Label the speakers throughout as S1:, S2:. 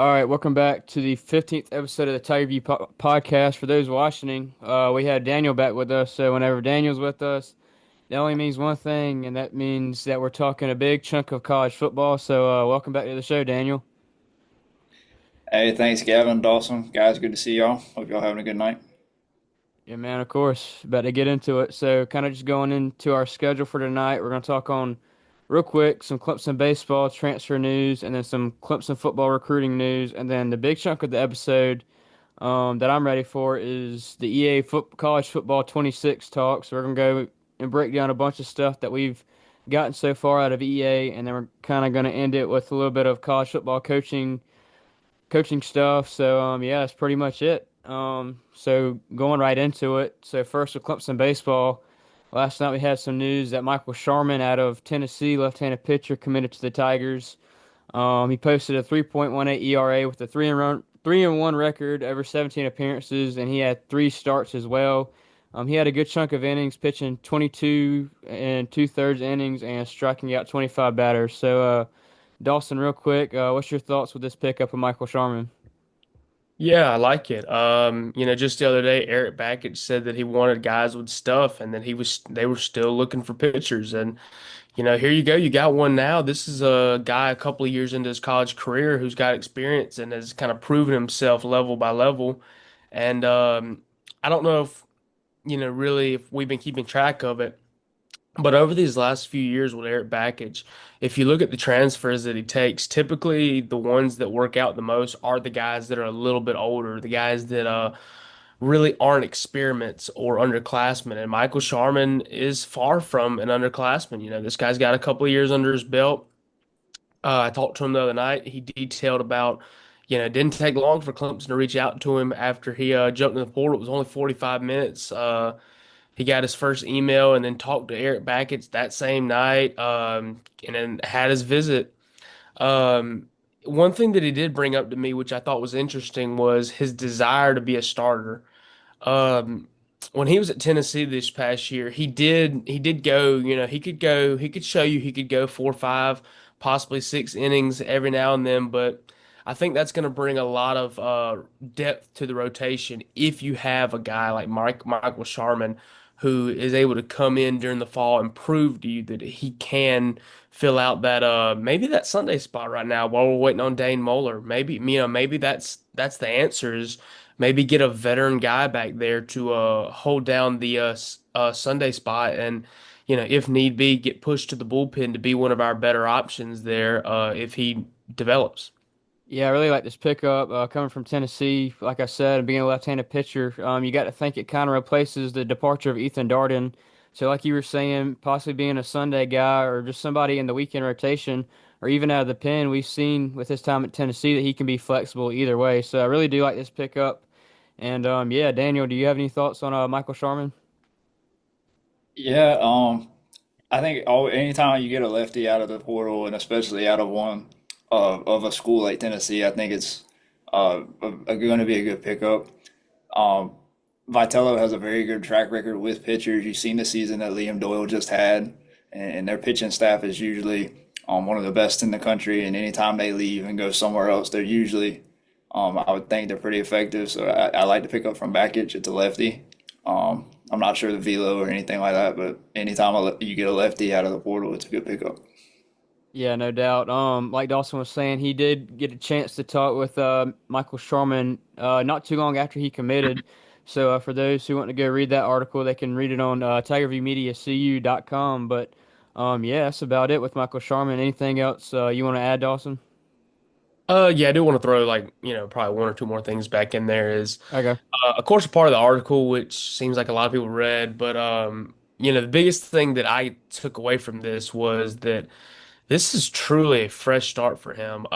S1: All right, welcome back to the 15th episode of the Tiger View podcast. For those watching, we had Daniel back with us. So whenever Daniel's with us, that only means one thing, and that means that we're talking a big chunk of college football. So welcome back to the show, Daniel.
S2: Hey, thanks, Gavin, Dawson. Guys, good to see y'all. Hope y'all having a good night.
S1: Yeah, man, of course. About to get into it. So kind of just going into our schedule for tonight, we're going to talk on real quick some Clemson baseball transfer news, and then some Clemson football recruiting news, and then the big chunk of the episode that I'm ready for is the College Football 26 talk. So we're gonna go and break down a bunch of stuff that we've gotten so far out of EA, and then we're kind of gonna end it with a little bit of college football coaching stuff. So yeah, that's pretty much it. So going right into it. So first with Clemson baseball. Last night we had some news that Michael Sharman out of Tennessee, left-handed pitcher, committed to the Tigers. He posted a 3.18 ERA with a 3-1 record over 17 appearances, and he had three starts as well. He had a good chunk of innings, pitching 22 and two-thirds innings and striking out 25 batters. So, Dawson, real quick, what's your thoughts with this pickup of Michael Sharman?
S3: Yeah, I like it. Just the other day, Erik Bakich said that he wanted guys with stuff, and that they were still looking for pitchers. And here you go, you got one now. This is a guy a couple of years into his college career who's got experience and has kind of proven himself level by level. And I don't know if really if we've been keeping track of it. But over these last few years with Erik Bakich, if you look at the transfers that he takes, typically the ones that work out the most are the guys that are a little bit older, the guys that really aren't experiments or underclassmen. And Michael Sharman is far from an underclassman. This guy's got a couple of years under his belt. I talked to him the other night. He detailed about, it didn't take long for Clemson to reach out to him after he jumped in the portal. It was only 45 minutes. He got his first email and then talked to Erik Bakich that same night, and then had his visit. One thing that he did bring up to me, which I thought was interesting, was his desire to be a starter. Um, when he was at Tennessee this past year, he did go, he could show you he could go 4, 5, possibly 6 innings every now and then, but I think that's going to bring a lot of depth to the rotation if you have a guy like Michael Sharman who is able to come in during the fall and prove to you that he can fill out that maybe that Sunday spot right now while we're waiting on Dane Moeller. Maybe that's the answer is maybe get a veteran guy back there to hold down the Sunday spot and if need be get pushed to the bullpen to be one of our better options there if he develops.
S1: Yeah, I really like this pickup coming from Tennessee. Like I said, and being a left-handed pitcher, you got to think it kind of replaces the departure of Ethan Darden. So, like you were saying, possibly being a Sunday guy or just somebody in the weekend rotation or even out of the pen, we've seen with his time at Tennessee that he can be flexible either way. So, I really do like this pickup. And yeah, Daniel, do you have any thoughts on Michael Sharman?
S2: Yeah, I think anytime you get a lefty out of the portal, and especially out of one of a school like Tennessee, I think it's going to be a good pickup. Um, Vitello has a very good track record with pitchers. You've seen the season that Liam Doyle just had, and their pitching staff is usually one of the best in the country. And anytime they leave and go somewhere else, they're usually, I would think they're pretty effective. So I like to pick up from Bakich. It's a lefty. I'm not sure the velo or anything like that, but anytime you get a lefty out of the portal, it's a good pickup.
S1: Yeah, no doubt. Like Dawson was saying, he did get a chance to talk with Michael Sharman not too long after he committed. So for those who want to go read that article, they can read it on TigerViewMediaCU.com. But yeah, that's about it with Michael Sharman. Anything else you want to add, Dawson?
S3: Yeah, I do want to throw probably one or two more things back in there is
S1: Okay.
S3: of course a part of the article which seems like a lot of people read, but the biggest thing that I took away from this was that this is truly a fresh start for him.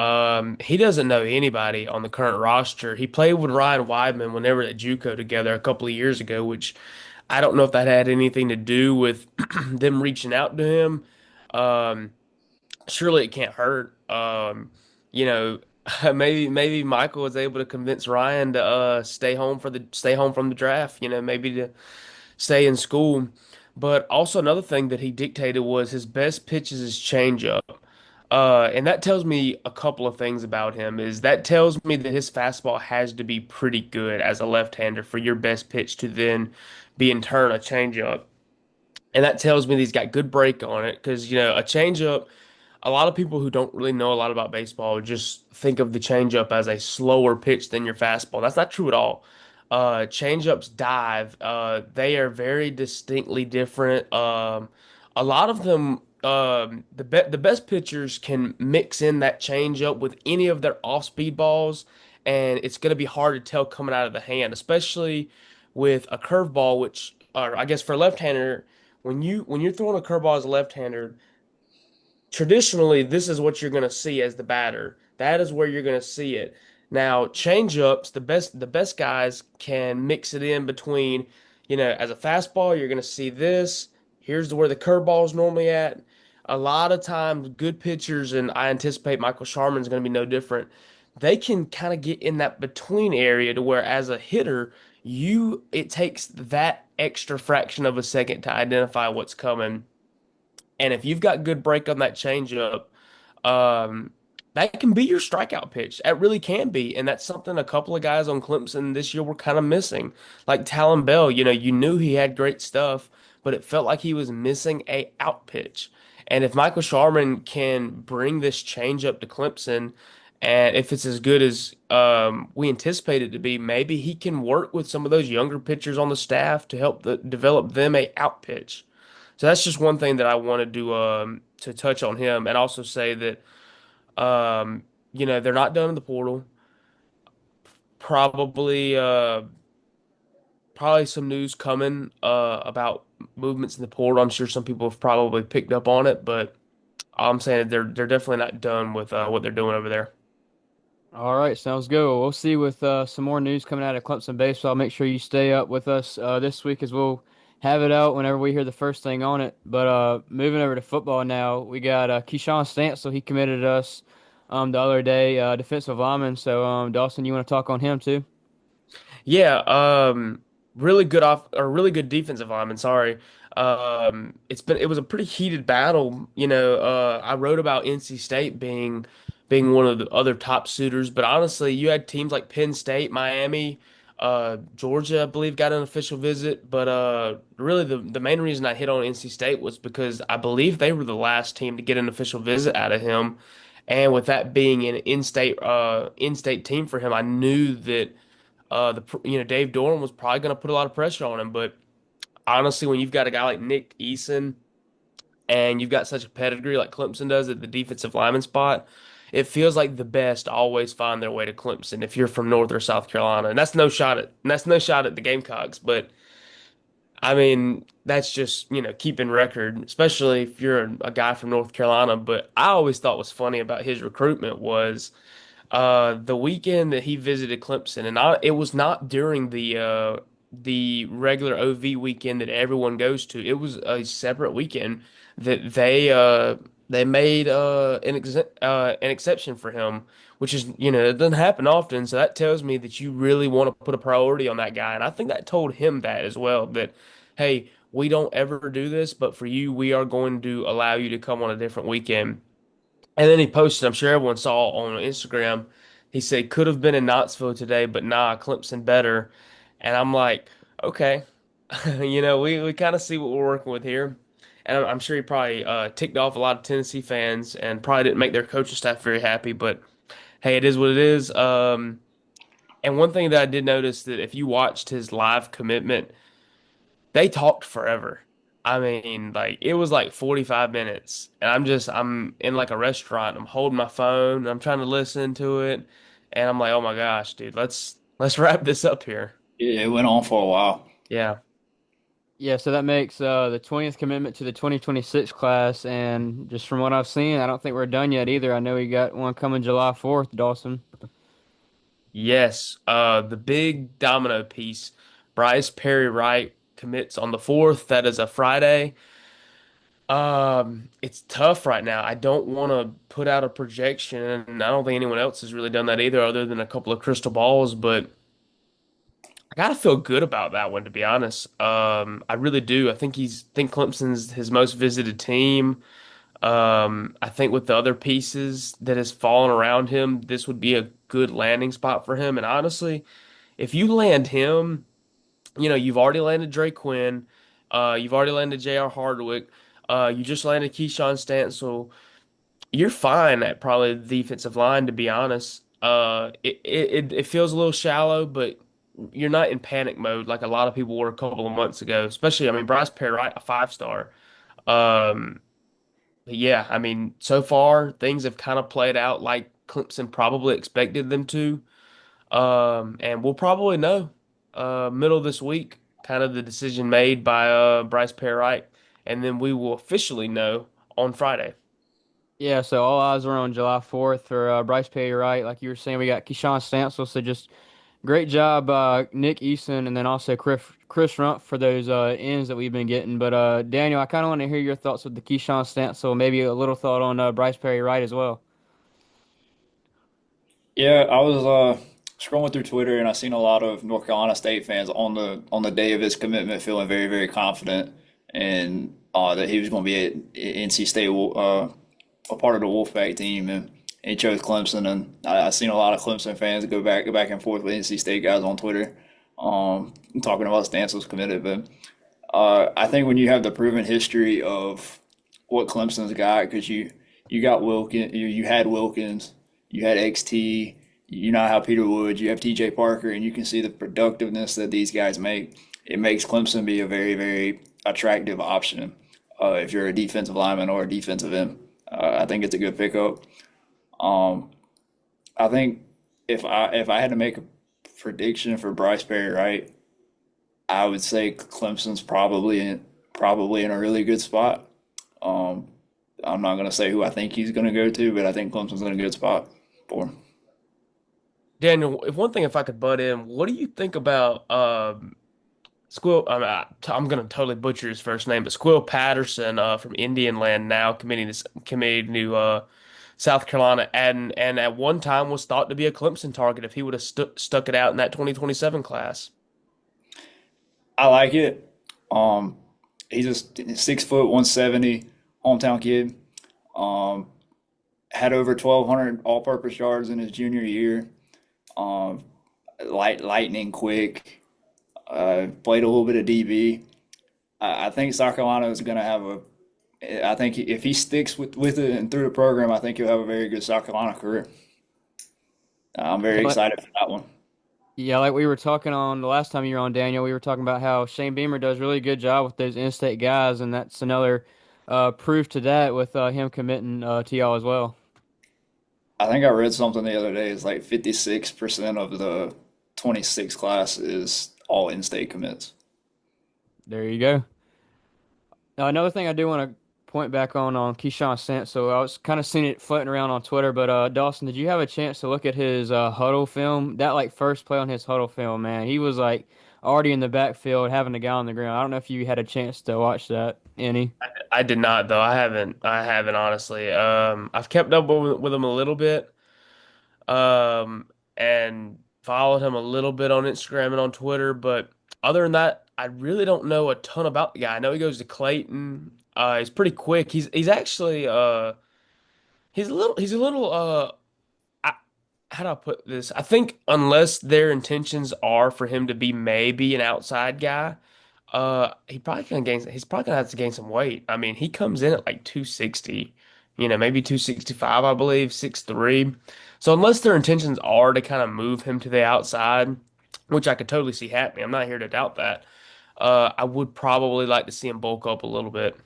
S3: He doesn't know anybody on the current roster. He played with Ryan Weidman whenever at JUCO together a couple of years ago, which I don't know if that had anything to do with them reaching out to him. Um, Surely it can't hurt. You know, maybe Michael was able to convince Ryan to stay home from the draft. Maybe to stay in school. But also another thing that he dictated was his best pitch is his changeup. And that tells me a couple of things about him. Is that tells me that his fastball has to be pretty good as a left-hander for your best pitch to then be in turn a changeup. And that tells me that he's got good break on it because, a changeup, a lot of people who don't really know a lot about baseball just think of the changeup as a slower pitch than your fastball. That's not true at all. Changeups dive. They are very distinctly different. A lot of them, the best pitchers can mix in that changeup with any of their off-speed balls, and it's going to be hard to tell coming out of the hand, especially with a curveball, which, or I guess for a left-hander, when you're throwing a curveball as a left-hander, traditionally this is what you're going to see as the batter. That is where you're going to see it. Now, changeups, the best guys can mix it in between, as a fastball, you're going to see this. Here's where the curveball is normally at. A lot of times, good pitchers, and I anticipate Michael Sharman is going to be no different. They can kind of get in that between area to where, as a hitter, it takes that extra fraction of a second to identify what's coming. And if you've got good break on that changeup, um, that can be your strikeout pitch. That really can be. And that's something a couple of guys on Clemson this year were kind of missing. Like Talon Bell, you knew he had great stuff, but it felt like he was missing a out pitch. And if Michael Sharman can bring this changeup to Clemson, and if it's as good as we anticipate it to be, maybe he can work with some of those younger pitchers on the staff to help develop them a out pitch. So that's just one thing that I wanted to touch on him, and also say that they're not done in the portal. Probably probably some news coming about movements in the portal. I'm sure some people have probably picked up on it, but I'm saying they're definitely not done with what they're doing over there.
S1: All right, sounds good. Well, we'll see with some more news coming out of Clemson baseball. Make sure you stay up with us this week as we'll have it out whenever we hear the first thing on it. But moving over to football now, we got Keshawn Stancil. He committed us the other day, defensive lineman. So, Dawson, you want to talk on him too?
S3: Yeah, really good off or really good defensive lineman. Sorry. It was a pretty heated battle. I wrote about NC State being one of the other top suitors, but honestly, you had teams like Penn State, Miami, Georgia, I believe, got an official visit. But really, the main reason I hit on NC State was because I believe they were the last team to get an official visit out of him. And with that being an in-state team for him, I knew that Dave Doran was probably going to put a lot of pressure on him. But honestly, when you've got a guy like Nick Eason and you've got such a pedigree like Clemson does at the defensive lineman spot, it feels like the best always find their way to Clemson if you're from North or South Carolina. And that's no shot at the Gamecocks, but I mean, that's just, keeping record, especially if you're a guy from North Carolina. But I always thought was funny about his recruitment was the weekend that he visited Clemson, and it was not during the regular OV weekend that everyone goes to. It was a separate weekend that they made an exception for him, which is, it doesn't happen often. So that tells me that you really want to put a priority on that guy, and I think that told him that as well. That, hey, we don't ever do this, but for you, we are going to allow you to come on a different weekend. And then he posted, I'm sure everyone saw on Instagram, he said, could have been in Knoxville today, but nah, Clemson better. And I'm like, okay, we kind of see what we're working with here. And I'm sure he probably ticked off a lot of Tennessee fans and probably didn't make their coaching staff very happy. But hey, it is what it is. And one thing that I did notice that if you watched his live commitment, they talked forever. I mean, like it was like 45 minutes, and I'm in like a restaurant. I'm holding my phone, and I'm trying to listen to it, and I'm like, oh my gosh, dude, let's wrap this up here.
S2: Yeah, it went on for a while.
S3: Yeah.
S1: Yeah, so that makes the 20th commitment to the 2026 class. And just from what I've seen, I don't think we're done yet either. I know we got one coming July 4th, Dawson.
S3: Yes. The big domino piece. Bryce Perry Wright commits on the 4th. That is a Friday. It's tough right now. I don't want to put out a projection, and I don't think anyone else has really done that either, other than a couple of crystal balls. But I gotta feel good about that one, to be honest. I really do. I think Clemson's his most visited team. I think with the other pieces that has fallen around him, this would be a good landing spot for him. And honestly, if you land him, you've already landed Drake Quinn, you've already landed J.R. Hardwick, you just landed Keshawn Stancil. You're fine at probably the defensive line, to be honest. It feels a little shallow, but you're not in panic mode like a lot of people were a couple of months ago. Especially, I mean, Bryce Perry, right, a 5 star. Um, yeah, I mean, so far things have kind of played out like Clemson probably expected them to. And we'll probably know middle of this week, kind of the decision made by Bryce Perry, and then we will officially know on Friday.
S1: Yeah, so all eyes are on July 4th for Bryce Perry, right? Like you were saying, we got Keshawn Stancil, so just great job, Nick Eason, and then also Chris Rumph for those ends that we've been getting. But Daniel, I kind of want to hear your thoughts with the Keyshawn Stancil, maybe a little thought on Bryce Perry Wright as well.
S2: Yeah, I was scrolling through Twitter and I seen a lot of North Carolina State fans on the day of his commitment feeling very, very confident and that he was going to be at NC State a part of the Wolfpack team and he chose Clemson and I seen a lot of Clemson fans go back and forth with NC State guys on Twitter talking about Stancil's committed, but I think when you have the proven history of what Clemson's got, because you got Wilkins, you had Wilkins, you had XT, you now have Peter Woods, you have TJ Parker, and you can see the productiveness that these guys make. It makes Clemson be a very, very attractive option if you're a defensive lineman or a defensive end. I think it's a good pickup. Um, I think if I had to make a prediction for Bryce Perry, right, I would say Clemson's probably in a really good spot. Um, I'm not gonna say who I think he's gonna go to, but I think Clemson's in a good spot for him.
S3: Daniel, if I could butt in, what do you think about Squill? I'm gonna totally butcher his first name, but Squill Patterson from Indian Land now committing to South Carolina, and at one time was thought to be a Clemson target if he would have stuck it out in that 2027 class.
S2: I like it. Um, he's a 6 foot 170 hometown kid. Um, had over 1,200 all-purpose yards in his junior year. Um, lightning quick. Played a little bit of DB. I think South Carolina is going to have a. I think if he sticks with it and through the program, I think he'll have a very good South Carolina career. I'm very excited for that one.
S1: Yeah, like we were talking on the last time you were on, Daniel, we were talking about how Shane Beamer does really good job with those in-state guys, and that's another proof to that with him committing to y'all as well.
S2: I think I read something the other day. It's like 56% of the 26 class is all in-state commits.
S1: There you go. Now, another thing I do want to point back on Keyshawn Sant. So I was kind of seeing it floating around on Twitter, but Dawson, did you have a chance to look at his huddle film? That like first play on his huddle film, man, he was like already in the backfield having a guy on the ground. I don't know if you had a chance to watch that any.
S3: I did not though. I haven't honestly. I've kept up with him a little bit. And followed him a little bit on Instagram and on Twitter. But other than that, I really don't know a ton about the guy. I know he goes to Clayton. He's pretty quick. He's actually he's a little I, how do I put this? I think unless their intentions are for him to be maybe an outside guy, he's probably gonna have to gain some weight. I mean, he comes in at like 260, maybe 265, I believe, 6'3". So unless their intentions are to kind of move him to the outside, which I could totally see happening, I'm not here to doubt that. I would probably like to see him bulk up a little bit.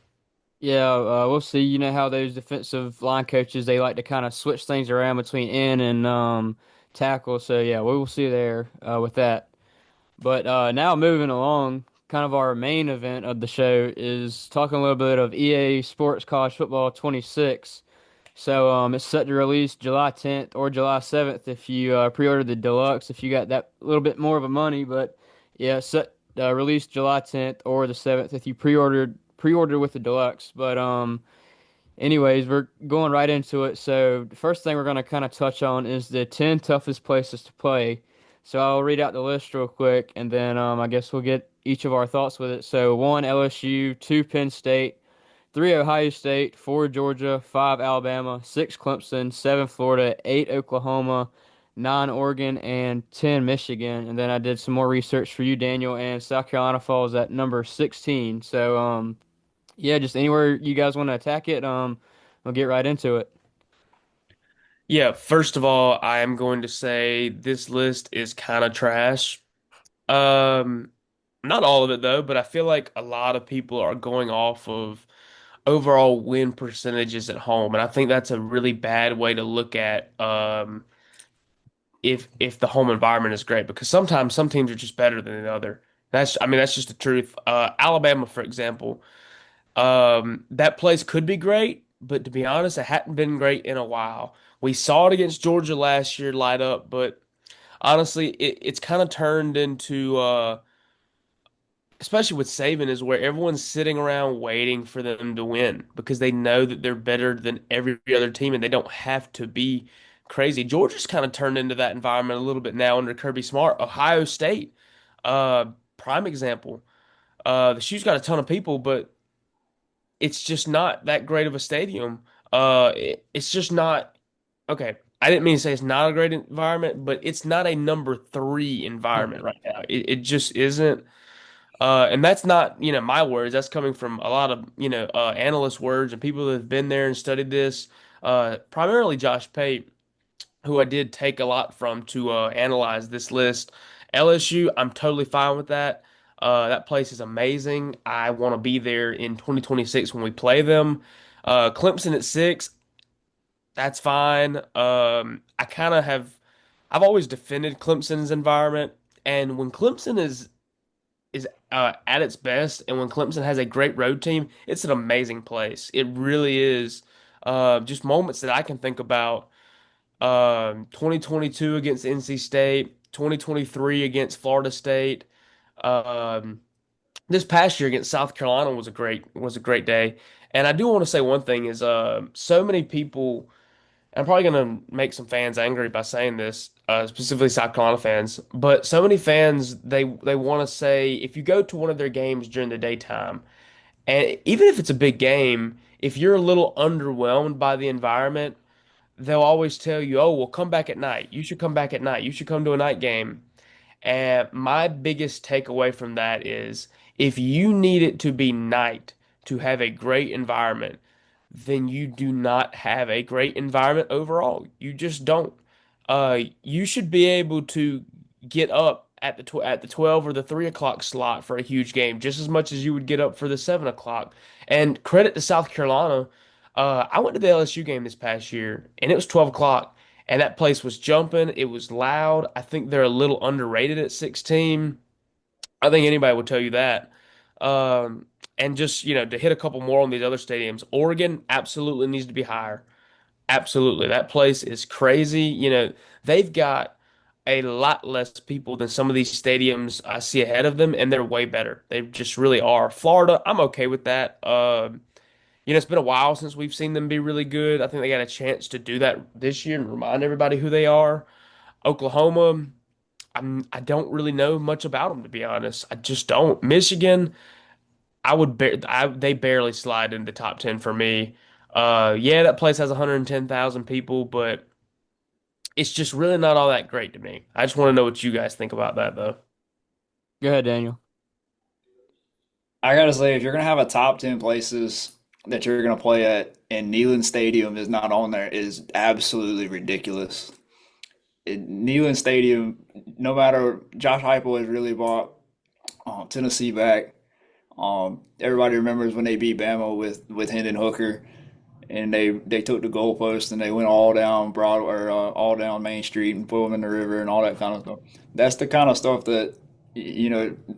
S1: Yeah, we'll see. You know how those defensive line coaches they like to kind of switch things around between in and tackle. So yeah, we will see there with that. But now moving along, kind of our main event of the show is talking a little bit of EA Sports College Football 26. So it's set to release July 10th or July 7th if you pre-order the deluxe, if you got that little bit more of a money. But yeah, set release July 10th or the 7th if you pre-order with the deluxe. But anyways, we're going right into it. So the first thing we're going to kind of touch on is the 10 toughest places to play. So I'll read out the list real quick, and then I guess we'll get each of our thoughts with it. So 1, LSU, 2, Penn State, 3 Ohio State, 4 Georgia, 5 Alabama, 6 Clemson, 7 Florida, 8 Oklahoma, 9 Oregon, and 10 Michigan. And then I did some more research for you, Daniel, and South Carolina falls at number 16. So, yeah, just anywhere you guys want to attack it, we'll get right into it.
S3: Yeah, first of all, I am going to say this list is kind of trash. Um, Not all of it though, but I feel like a lot of people are going off of overall win percentages at home, and I think that's a really bad way to look at if the home environment is great because sometimes some teams are just better than the other. I mean that's just the truth. Alabama, for example, that place could be great, but to be honest, it hadn't been great in a while. We saw it against Georgia last year light up, but honestly, it's kind of turned into especially with Saban, is where everyone's sitting around waiting for them to win because they know that they're better than every other team and they don't have to be crazy. Georgia's kind of turned into that environment a little bit now under Kirby Smart. Ohio State, uh, prime example. The shoe's got a ton of people, but it's just not that great of a stadium. It's just not okay. I didn't mean to say it's not a great environment, but it's not a number three environment right now. It just isn't. And that's not, my words. That's coming from a lot of, analyst words and people that have been there and studied this. Primarily Josh Pate, who I did take a lot from to analyze this list. LSU, I'm totally fine with that. That place is amazing. I want to be there in 2026 when we play them. Clemson at 6, that's fine. I've always defended Clemson's environment, and when Clemson is at its best, and when Clemson has a great road team, it's an amazing place. It really is. Just moments that I can think about. 2022 against NC State, 2023 against Florida State. Um, this past year against South Carolina was a great day. And I do want to say one thing is so many people. I'm probably going to make some fans angry by saying this, specifically South Carolina fans. But so many fans, they want to say if you go to one of their games during the daytime, and even if it's a big game, if you're a little underwhelmed by the environment, they'll always tell you, "Oh, well, come back at night. You should come back at night. You should come to a night game." And my biggest takeaway from that is if you need it to be night to have a great environment, then you do not have a great environment overall. You just don't. You should be able to get up at the 12 or the 3 o'clock slot for a huge game just as much as you would get up for the 7 o'clock. And credit to South Carolina. I went to the LSU game this past year and it was 12 o'clock and that place was jumping. It was loud. I think they're a little underrated at 16. I think anybody would tell you that. And just, to hit a couple more on these other stadiums, Oregon absolutely needs to be higher. Absolutely. That place is crazy. They've got a lot less people than some of these stadiums I see ahead of them, and they're way better. They just really are. Florida, I'm okay with that. It's been a while since we've seen them be really good. I think they got a chance to do that this year and remind everybody who they are. Oklahoma, I don't really know much about them, to be honest. I just don't. Michigan, they barely slide in the top 10 for me. Yeah, that place has 110,000 people, but it's just really not all that great to me. I just want to know what you guys think about that, though.
S1: Go ahead, Daniel.
S2: I gotta say, if you're gonna have a top 10 places that you're gonna play at and Neyland Stadium is not on there, it is absolutely ridiculous. Neyland Stadium, no matter Josh Heupel has really brought Tennessee back. Everybody remembers when they beat Bama with Hendon Hooker, and they took the goalpost and they went all down Broadway or all down Main Street and put them in the river and all that kind of stuff. That's the kind of stuff that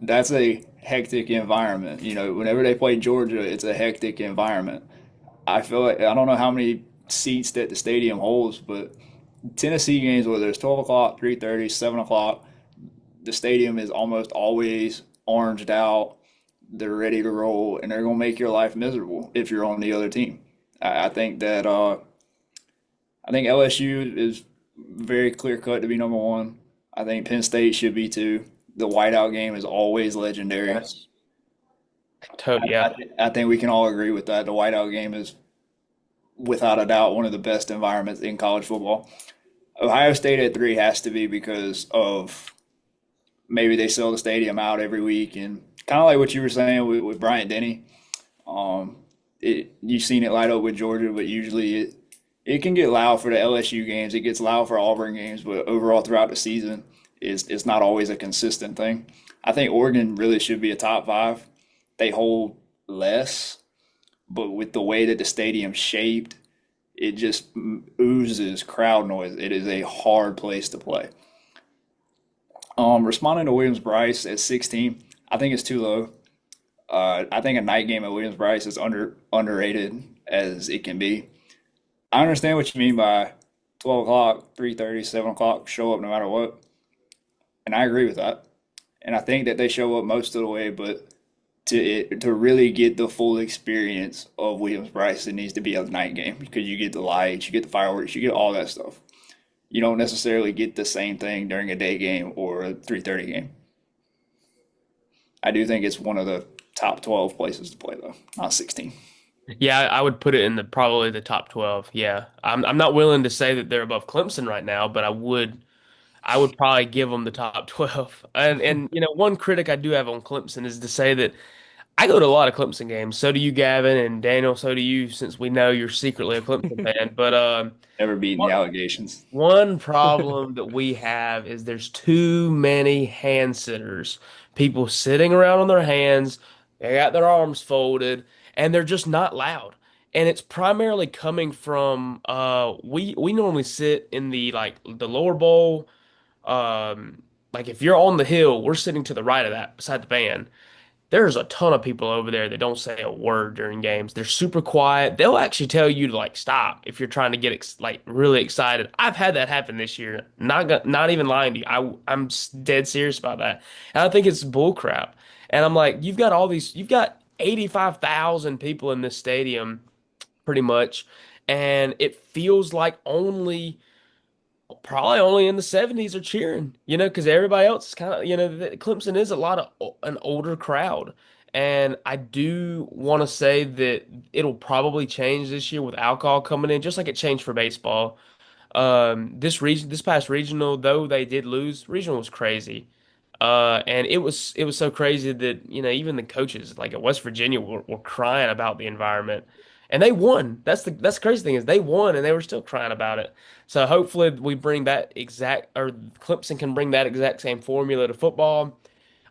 S2: that's a hectic environment. Whenever they play Georgia, it's a hectic environment. I feel like I don't know how many seats that the stadium holds, but Tennessee games, whether it's 12 o'clock, 3:30, 7 o'clock, the stadium is almost always oranged out. They're ready to roll, and they're going to make your life miserable if you're on the other team. I think that I think LSU is very clear cut to be number one. I think Penn State should be two. The whiteout game is always legendary.
S3: Yes. Yeah.
S2: I think we can all agree with that. The whiteout game is without a doubt one of the best environments in college football. Ohio State at three has to be because of maybe they sell the stadium out every week and kind of like what you were saying with Bryant Denny. Um, you've seen it light up with Georgia, but usually it can get loud for the LSU games. It gets loud for Auburn games, but overall throughout the season, it's not always a consistent thing. I think Oregon really should be a top five. They hold less, but with the way that the stadium's shaped, it just oozes crowd noise. It is a hard place to play. Responding to Williams Bryce at 16, I think it's too low. I think a night game at Williams Bryce is underrated as it can be. I understand what you mean by 12 o'clock, 3:30, 7 o'clock, show up no matter what. And I agree with that. And I think that they show up most of the way, but to really get the full experience of Williams Bryce, it needs to be a night game because you get the lights, you get the fireworks, you get all that stuff. You don't necessarily get the same thing during a day game or a 3:30 game. I do think it's one of the top 12 places to play though, not 16.
S3: Yeah, I would put it in the probably the top 12. Yeah. I'm not willing to say that they're above Clemson right now, but I would probably give them the top 12. And one critic I do have on Clemson is to say that I go to a lot of Clemson games. So do you, Gavin, and Daniel, so do you, since we know you're secretly a Clemson fan. But
S2: Never beating the
S3: one
S2: allegations.
S3: one problem that we have is there's too many hand sitters. People sitting around on their hands, they got their arms folded, and they're just not loud. And it's primarily coming from we normally sit in the like the lower bowl. Like if you're on the hill, we're sitting to the right of that beside the van. There's a ton of people over there that don't say a word during games. They're super quiet. They'll actually tell you to like stop if you're trying to get like really excited. I've had that happen this year. Not even lying to you. I'm dead serious about that. And I think it's bull crap. And I'm like, you've got 85,000 people in this stadium pretty much, and it feels like only probably only in the 70s are cheering, because everybody else is kind of, Clemson is a lot of an older crowd. And I do want to say that it'll probably change this year with alcohol coming in, just like it changed for baseball. This past regional, though they did lose, regional was crazy. And it was so crazy that, even the coaches like at West Virginia were crying about the environment. And they won. That's the crazy thing is they won and they were still crying about it. So hopefully we bring that exact or Clemson can bring that exact same formula to football.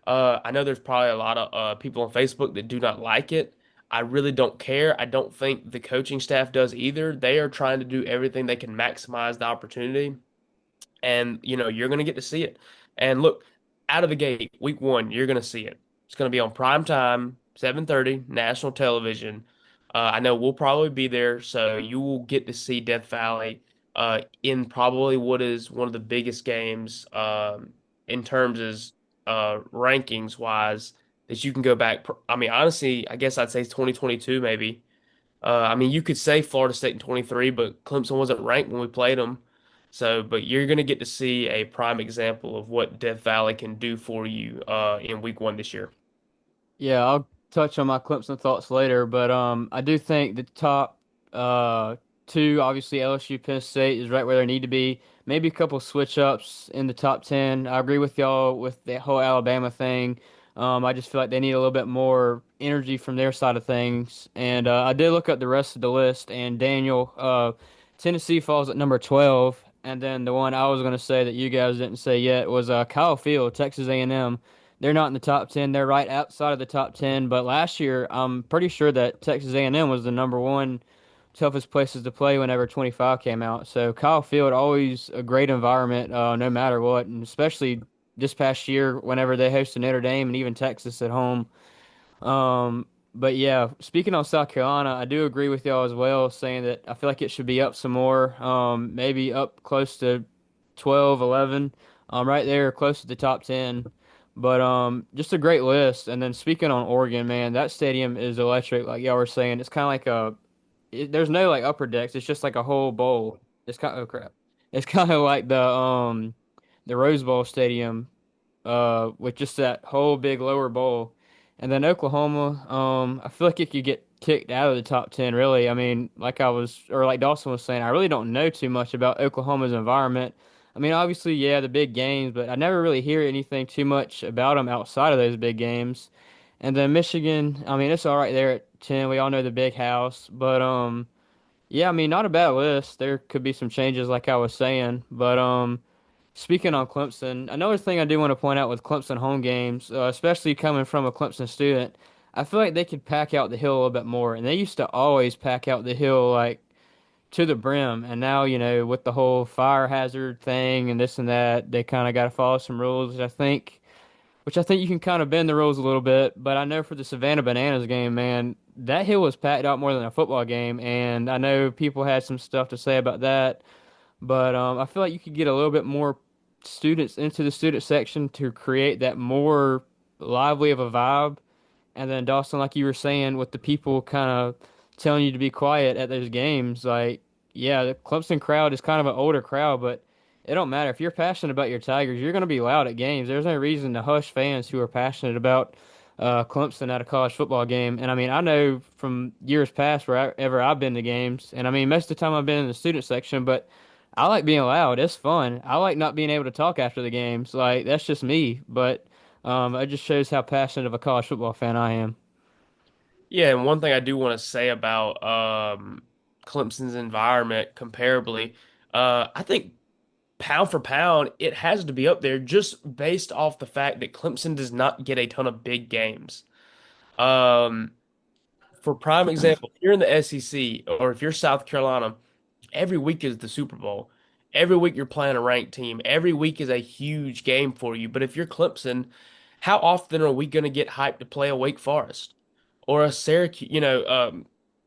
S3: I know there's probably a lot of people on Facebook that do not like it. I really don't care. I don't think the coaching staff does either. They are trying to do everything they can maximize the opportunity, and you're going to get to see it. And look, out of the gate, week one, you're going to see it. It's going to be on prime time, 7:30, national television. I know we'll probably be there, so you will get to see Death Valley in probably what is one of the biggest games in terms of rankings wise that you can go back. I mean, honestly, I guess I'd say it's 2022 maybe. I mean, you could say Florida State in 23, but Clemson wasn't ranked when we played them. So, but you're going to get to see a prime example of what Death Valley can do for you in week one this year.
S1: Yeah, I'll touch on my Clemson thoughts later, but I do think the top two, obviously LSU, Penn State is right where they need to be. Maybe a couple switch ups in the top 10. I agree with y'all with the whole Alabama thing. I just feel like they need a little bit more energy from their side of things. And I did look up the rest of the list, and Daniel, Tennessee falls at number 12. And then the one I was going to say that you guys didn't say yet was Kyle Field, Texas A&M. They're not in the top 10. They're right outside of the top 10. But last year, I'm pretty sure that Texas A&M was the number one toughest places to play whenever 25 came out. So Kyle Field, always a great environment, no matter what, and especially this past year whenever they hosted Notre Dame and even Texas at home. But yeah, speaking on South Carolina, I do agree with y'all as well, saying that I feel like it should be up some more, maybe up close to 12, 11, right there, close to the top 10. But just a great list. And then speaking on Oregon, man, that stadium is electric. Like y'all were saying, it's kind of like there's no like upper decks. It's just like a whole bowl. It's kind oh crap. It's kind of like the Rose Bowl stadium, with just that whole big lower bowl. And then Oklahoma, I feel like it could get kicked out of the top 10, really. I mean, like Dawson was saying, I really don't know too much about Oklahoma's environment. I mean, obviously, yeah, the big games, but I never really hear anything too much about them outside of those big games. And then Michigan, I mean, it's all right there at 10. We all know the big house, but yeah, I mean, not a bad list. There could be some changes, like I was saying, but speaking on Clemson, another thing I do want to point out with Clemson home games, especially coming from a Clemson student, I feel like they could pack out the hill a little bit more, and they used to always pack out the hill like to the brim, and now, with the whole fire hazard thing and this and that, they kind of got to follow some rules, which I think you can kind of bend the rules a little bit. But I know for the Savannah Bananas game, man, that hill was packed out more than a football game, and I know people had some stuff to say about that. But I feel like you could get a little bit more students into the student section to create that more lively of a vibe. And then Dawson, like you were saying, with the people kind of telling you to be quiet at those games, like, yeah, the Clemson crowd is kind of an older crowd, but it don't matter. If you're passionate about your Tigers, you're going to be loud at games. There's no reason to hush fans who are passionate about Clemson at a college football game. And I mean, I know from years past wherever I've been to games, and I mean, most of the time I've been in the student section, but I like being loud. It's fun. I like not being able to talk after the games. Like, that's just me. But it just shows how passionate of a college football fan I am.
S3: Yeah, and one thing I do want to say about Clemson's environment comparably, I think pound for pound, it has to be up there just based off the fact that Clemson does not get a ton of big games. Um, for prime example, if you're in the SEC or if you're South Carolina, every week is the Super Bowl. Every week you're playing a ranked team. Every week is a huge game for you. But if you're Clemson, how often are we going to get hyped to play a Wake Forest or a Syracuse?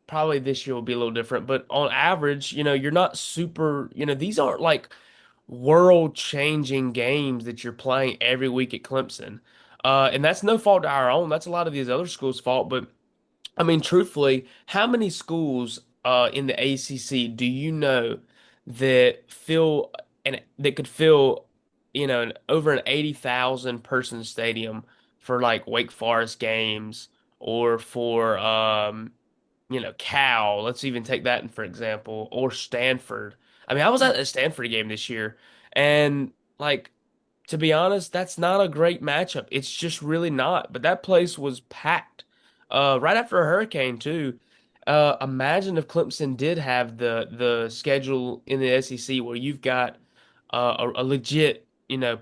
S3: Probably this year will be a little different, but on average, you're not super, these aren't like world-changing games that you're playing every week at Clemson. And that's no fault to our own. That's a lot of these other schools' fault, but I mean, truthfully, how many schools in the ACC do you know that fill and that could fill, over an 80,000 person stadium for like Wake Forest games or for Cal, let's even take that in for example, or Stanford. I mean, I was at a Stanford game this year and like to be honest, that's not a great matchup. It's just really not. But that place was packed. Right after a hurricane too. Imagine if Clemson did have the schedule in the SEC where you've got a legit,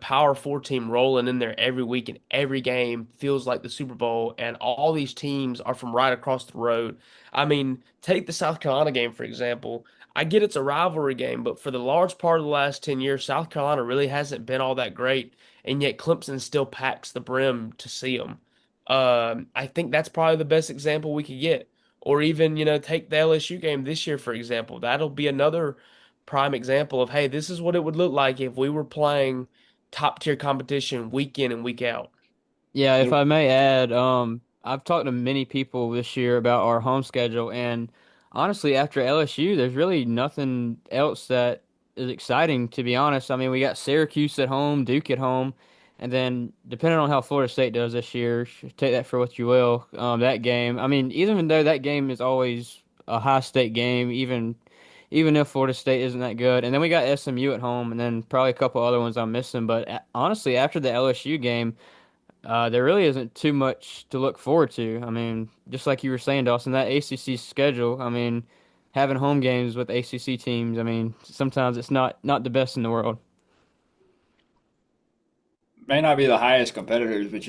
S3: Power Four team rolling in there every week and every game feels like the Super Bowl, and all these teams are from right across the road. I mean, take the South Carolina game for example. I get it's a rivalry game, but for the large part of the last 10 years, South Carolina really hasn't been all that great, and yet Clemson still packs the brim to see them. I think that's probably the best example we could get. Or even, take the LSU game this year, for example. That'll be another prime example of, hey, this is what it would look like if we were playing top tier competition week in and week out.
S1: Yeah, if I may add, I've talked to many people this year about our home schedule, and honestly, after LSU, there's really nothing else that is exciting, to be honest. I mean, we got Syracuse at home, Duke at home, and then depending on how Florida State does this year, take that for what you will. That game, I mean, even though that game is always a high stake game, even if Florida State isn't that good, and then we got SMU at home, and then probably a couple other ones I'm missing. But honestly, after the LSU game. There really isn't too much to look forward to. I mean, just like you were saying, Dawson, that ACC schedule, I mean, having home games with ACC teams, I mean, sometimes it's not the best in the world.
S2: May not be the highest competitors, but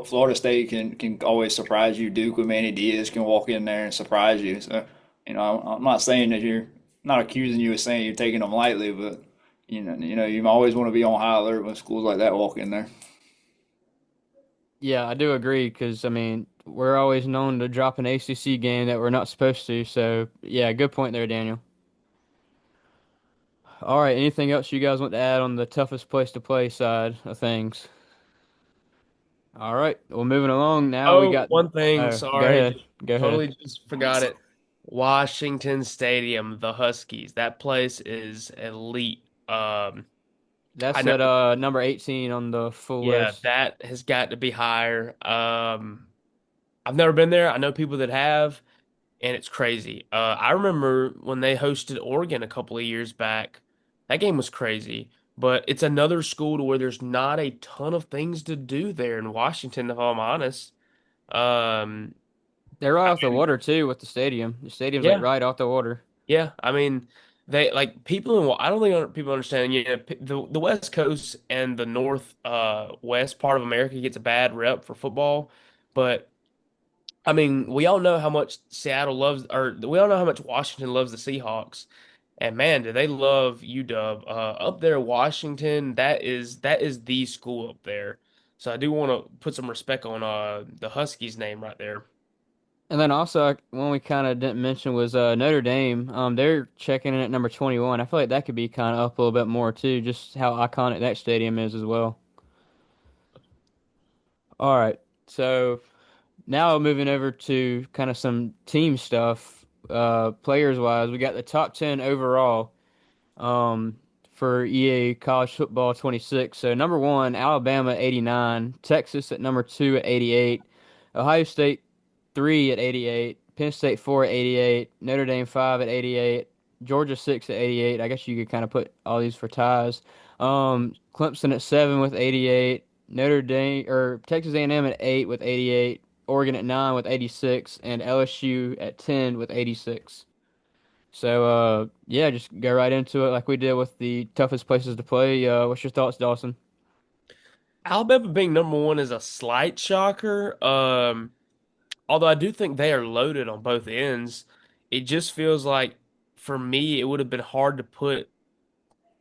S2: Florida State can always surprise you. Duke with Manny Diaz can walk in there and surprise you. So, I'm not saying that not accusing you of saying you're taking them lightly, but you always want to be on high alert when schools like that walk in there.
S1: Yeah, I do agree because, I mean, we're always known to drop an ACC game that we're not supposed to. So, yeah, good point there, Daniel. All right, anything else you guys want to add on the toughest place to play side of things? All right, well, moving along now, we
S3: Oh,
S1: got,
S3: one thing,
S1: go
S3: sorry,
S1: ahead. Go ahead.
S3: totally just forgot it. Washington Stadium, the Huskies. That place is elite. I
S1: That's
S3: know,
S1: at number 18 on the full
S3: yeah,
S1: list.
S3: that has got to be higher. I've never been there. I know people that have, and it's crazy. I remember when they hosted Oregon a couple of years back. That game was crazy. But it's another school to where there's not a ton of things to do there in Washington, if I'm honest. Um,
S1: They're right
S3: I
S1: off the
S3: mean,
S1: water too with the stadium. The stadium's like
S3: yeah,
S1: right off the water.
S3: yeah. I mean, they like people in. I don't think people understand. The West Coast and the North West part of America gets a bad rep for football, but I mean, we all know how much Seattle loves, or we all know how much Washington loves the Seahawks. And man, do they love UW. Up there, Washington, that is the school up there. So I do want to put some respect on the Huskies name right there.
S1: And then also one we kind of didn't mention was Notre Dame. They're checking in at number 21. I feel like that could be kind of up a little bit more too, just how iconic that stadium is as well. All right, so now moving over to kind of some team stuff, players wise, we got the top 10 overall. um, for EA College Football 26. So number one, Alabama 89, Texas at number two at 88, Ohio State 3 at 88, Penn State 4 at 88, Notre Dame 5 at 88, Georgia 6 at 88. I guess you could kind of put all these for ties. Clemson at 7 with 88, Notre Dame or Texas A&M at 8 with 88, Oregon at 9 with 86, and LSU at 10 with 86. So, yeah, just go right into it like we did with the toughest places to play. What's your thoughts, Dawson?
S3: Alabama being number one is a slight shocker. Although I do think they are loaded on both ends. It just feels like for me, it would have been hard to put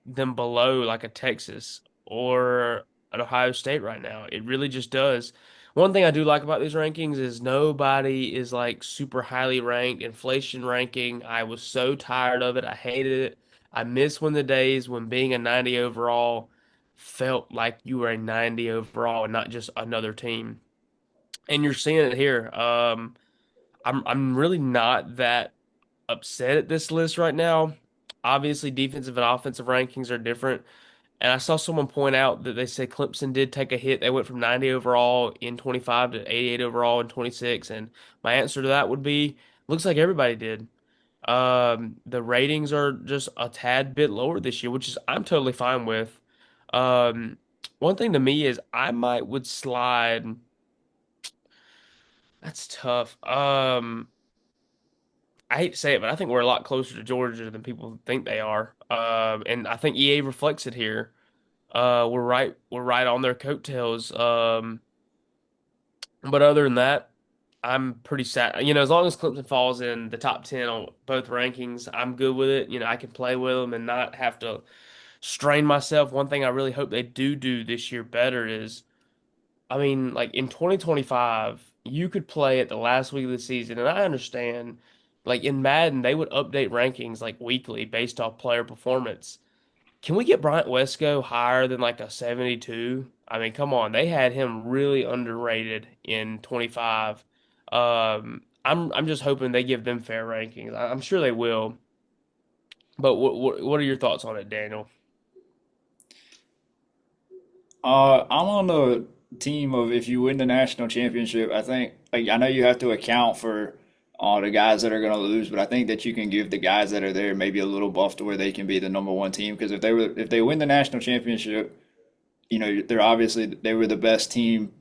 S3: them below like a Texas or an Ohio State right now. It really just does. One thing I do like about these rankings is nobody is like super highly ranked. Inflation ranking, I was so tired of it. I hated it. I miss when the days when being a 90 overall felt like you were a 90 overall and not just another team. And you're seeing it here. I'm really not that upset at this list right now. Obviously, defensive and offensive rankings are different. And I saw someone point out that they said Clemson did take a hit. They went from 90 overall in 25 to 88 overall in 26. And my answer to that would be looks like everybody did. The ratings are just a tad bit lower this year, which is I'm totally fine with. Um, one thing to me is I might would slide. That's tough. I hate to say it, but I think we're a lot closer to Georgia than people think they are. And I think EA reflects it here. We're right on their coattails. But other than that, I'm pretty sad. As long as Clemson falls in the top 10 on both rankings, I'm good with it. I can play with them and not have to strain myself. One thing I really hope they do this year better is, I mean, like in 2025, you could play at the last week of the season, and I understand, like in Madden, they would update rankings like weekly based off player performance. Can we get Bryant Wesco higher than like a 72? I mean, come on. They had him really underrated in 25. I'm just hoping they give them fair rankings. I'm sure they will. But what are your thoughts on it, Daniel?
S2: I'm on the team of if you win the national championship, I think like I know you have to account for the guys that are going to lose, but I think that you can give the guys that are there maybe a little buff to where they can be the number one team. Because if they win the national championship, they were the best team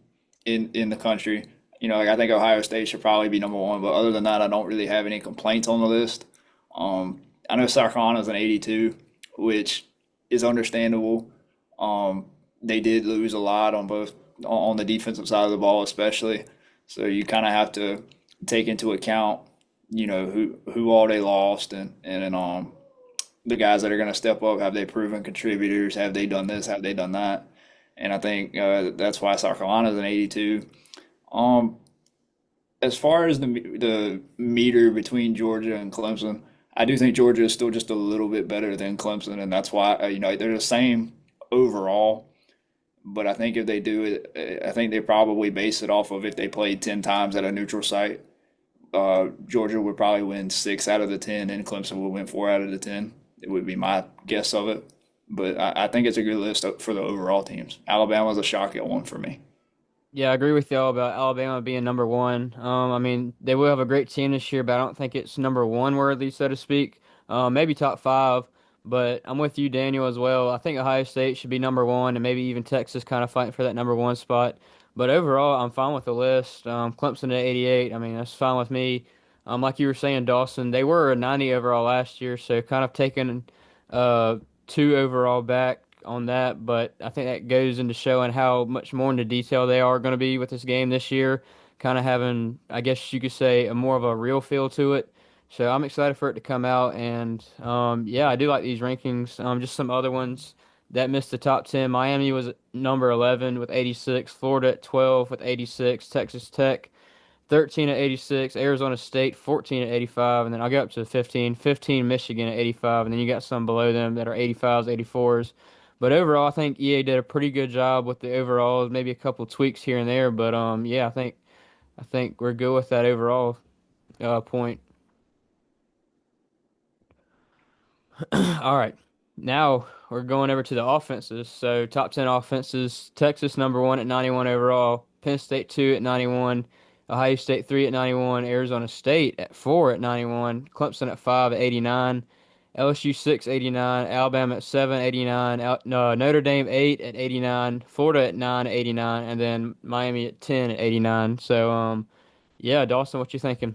S2: in the country. Like I think Ohio State should probably be number one, but other than that, I don't really have any complaints on the list. I know South Carolina's an 82, which is understandable. They did lose a lot on both on the defensive side of the ball, especially. So you kind of have to take into account, who all they lost and the guys that are going to step up. Have they proven contributors? Have they done this? Have they done that? And I think that's why South Carolina's an 82. Um, as far as the meter between Georgia and Clemson, I do think Georgia is still just a little bit better than Clemson, and that's why they're the same overall. But I think if they do it, I think they probably base it off of if they played 10 times at a neutral site. Georgia would probably win 6 out of the 10, and Clemson would win 4 out of the 10. It would be my guess of it. But I think it's a good list for the overall teams. Alabama's a shock at one for me.
S1: Yeah, I agree with y'all about Alabama being number one. I mean, they will have a great team this year, but I don't think it's number one worthy, so to speak. Maybe top five, but I'm with you, Daniel, as well. I think Ohio State should be number one, and maybe even Texas kind of fighting for that number one spot. But overall, I'm fine with the list. Clemson at 88, I mean, that's fine with me. Like you were saying, Dawson, they were a 90 overall last year, so kind of taking uh, two overall back on that, but I think that goes into showing how much more into detail they are going to be with this game this year. Kind of having, I guess you could say, a more of a real feel to it. So I'm excited for it to come out, and yeah, I do like these rankings. Just some other ones that missed the top 10. Miami was at number 11 with 86, Florida at 12 with 86, Texas Tech 13 at 86, Arizona State 14 at 85, and then I'll go up to 15, 15 Michigan at 85, and then you got some below them that are 85s, 84s. But overall, I think EA did a pretty good job with the overalls, maybe a couple tweaks here and there, but yeah, I think we're good with that overall point. All right. Now we're going over to the offenses. So top 10 offenses, Texas number one at 91 overall, Penn State two at 91, Ohio State three at 91, Arizona State at four at 91, Clemson at five at 89, LSU six 89, Alabama at seven 89, no, Notre Dame eight at 89, Florida at nine at 89, and then Miami at 10 at 89. So yeah, Dawson, what you thinking?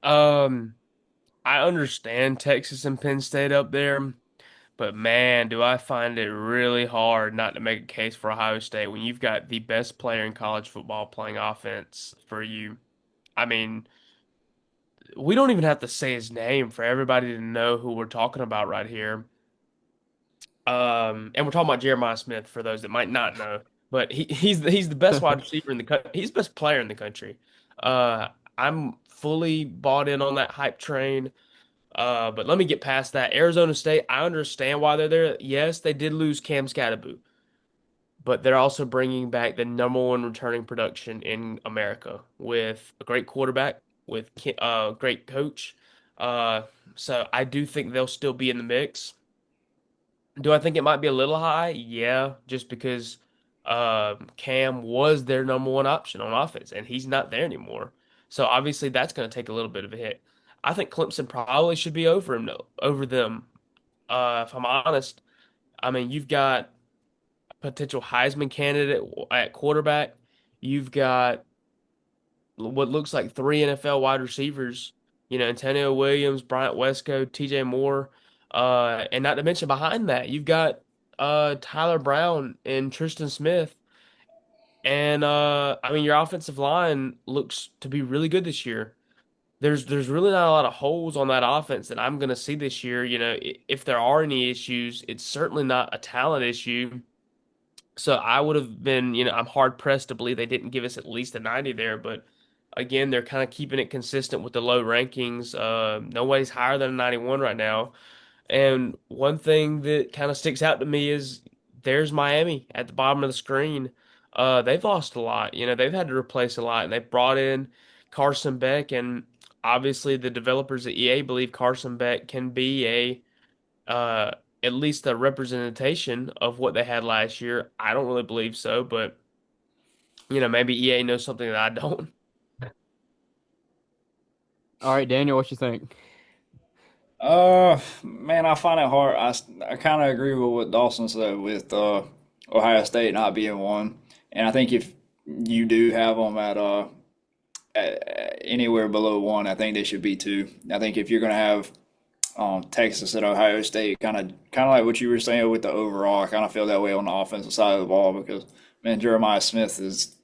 S3: Um, I understand Texas and Penn State up there, but man, do I find it really hard not to make a case for Ohio State when you've got the best player in college football playing offense for you. I mean, we don't even have to say his name for everybody to know who we're talking about right here. And we're talking about Jeremiah Smith for those that might not know, but he's the best wide receiver in the country. He's the best player in the country. Uh, I'm fully bought in on that hype train. But let me get past that. Arizona State, I understand why they're there. Yes, they did lose Cam Scatterboot, but they're also bringing back the number one returning production in America with a great quarterback, with a great coach. Uh, so I do think they'll still be in the mix. Do I think it might be a little high? Yeah, just because Cam was their number one option on offense, and he's not there anymore. So obviously that's going to take a little bit of a hit. I think Clemson probably should be over him, though, over them. If I'm honest, I mean you've got a potential Heisman candidate at quarterback. You've got what looks like three NFL wide receivers. You know, Antonio Williams, Bryant Wesco, TJ Moore, and not to mention behind that, you've got Tyler Brown and Tristan Smith. And I mean, your offensive line looks to be really good this year. There's really not a lot of holes on that offense that I'm going to see this year. You know, if there are any issues, it's certainly not a talent issue. So I would have been, I'm hard pressed to believe they didn't give us at least a 90 there. But again, they're kind of keeping it consistent with the low rankings. Nobody's higher than a 91 right now. And one thing that kind of sticks out to me is there's Miami at the bottom of the screen. They've lost a lot. You know, they've had to replace a lot, and they've brought in Carson Beck, and obviously the developers at EA believe Carson Beck can be uh, at least a representation of what they had last year. I don't really believe so, but maybe EA knows something that I don't.
S1: All right, Daniel, what you think?
S2: Man, I find it hard. I kind of agree with what Dawson said with Ohio State not being one, and I think if you do have them at anywhere below one, I think they should be two. I think if you're gonna have Texas and Ohio State, kind of like what you were saying with the overall, I kind of feel that way on the offensive side of the ball because man, Jeremiah Smith is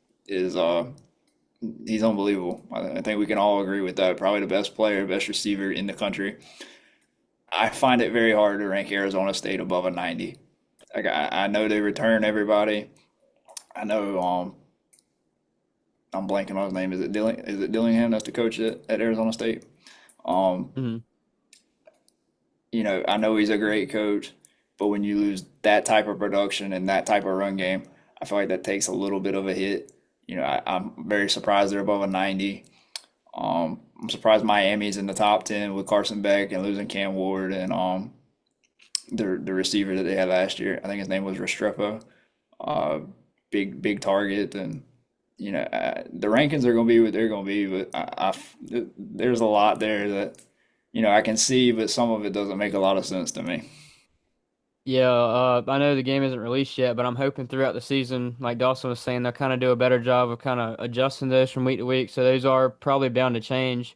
S2: he's unbelievable. I think we can all agree with that. Probably the best player, best receiver in the country. I find it very hard to rank Arizona State above a 90. Like I know they return everybody. I know I'm blanking on his name. Is it Dillingham? That's the coach at Arizona State. Um,
S1: Mhm.
S2: I know he's a great coach, but when you lose that type of production and that type of run game, I feel like that takes a little bit of a hit. I'm very surprised they're above a 90. I'm surprised Miami's in the top 10 with Carson Beck and losing Cam Ward and the receiver that they had last year. I think his name was Restrepo. Uh, big target, then the rankings are going to be what they're going to be. But there's a lot there that I can see, but some of it doesn't make a lot of sense to me.
S1: Yeah, I know the game isn't released yet, but I'm hoping throughout the season, like Dawson was saying, they'll kind of do a better job of kind of adjusting those from week to week. So those are probably bound to change.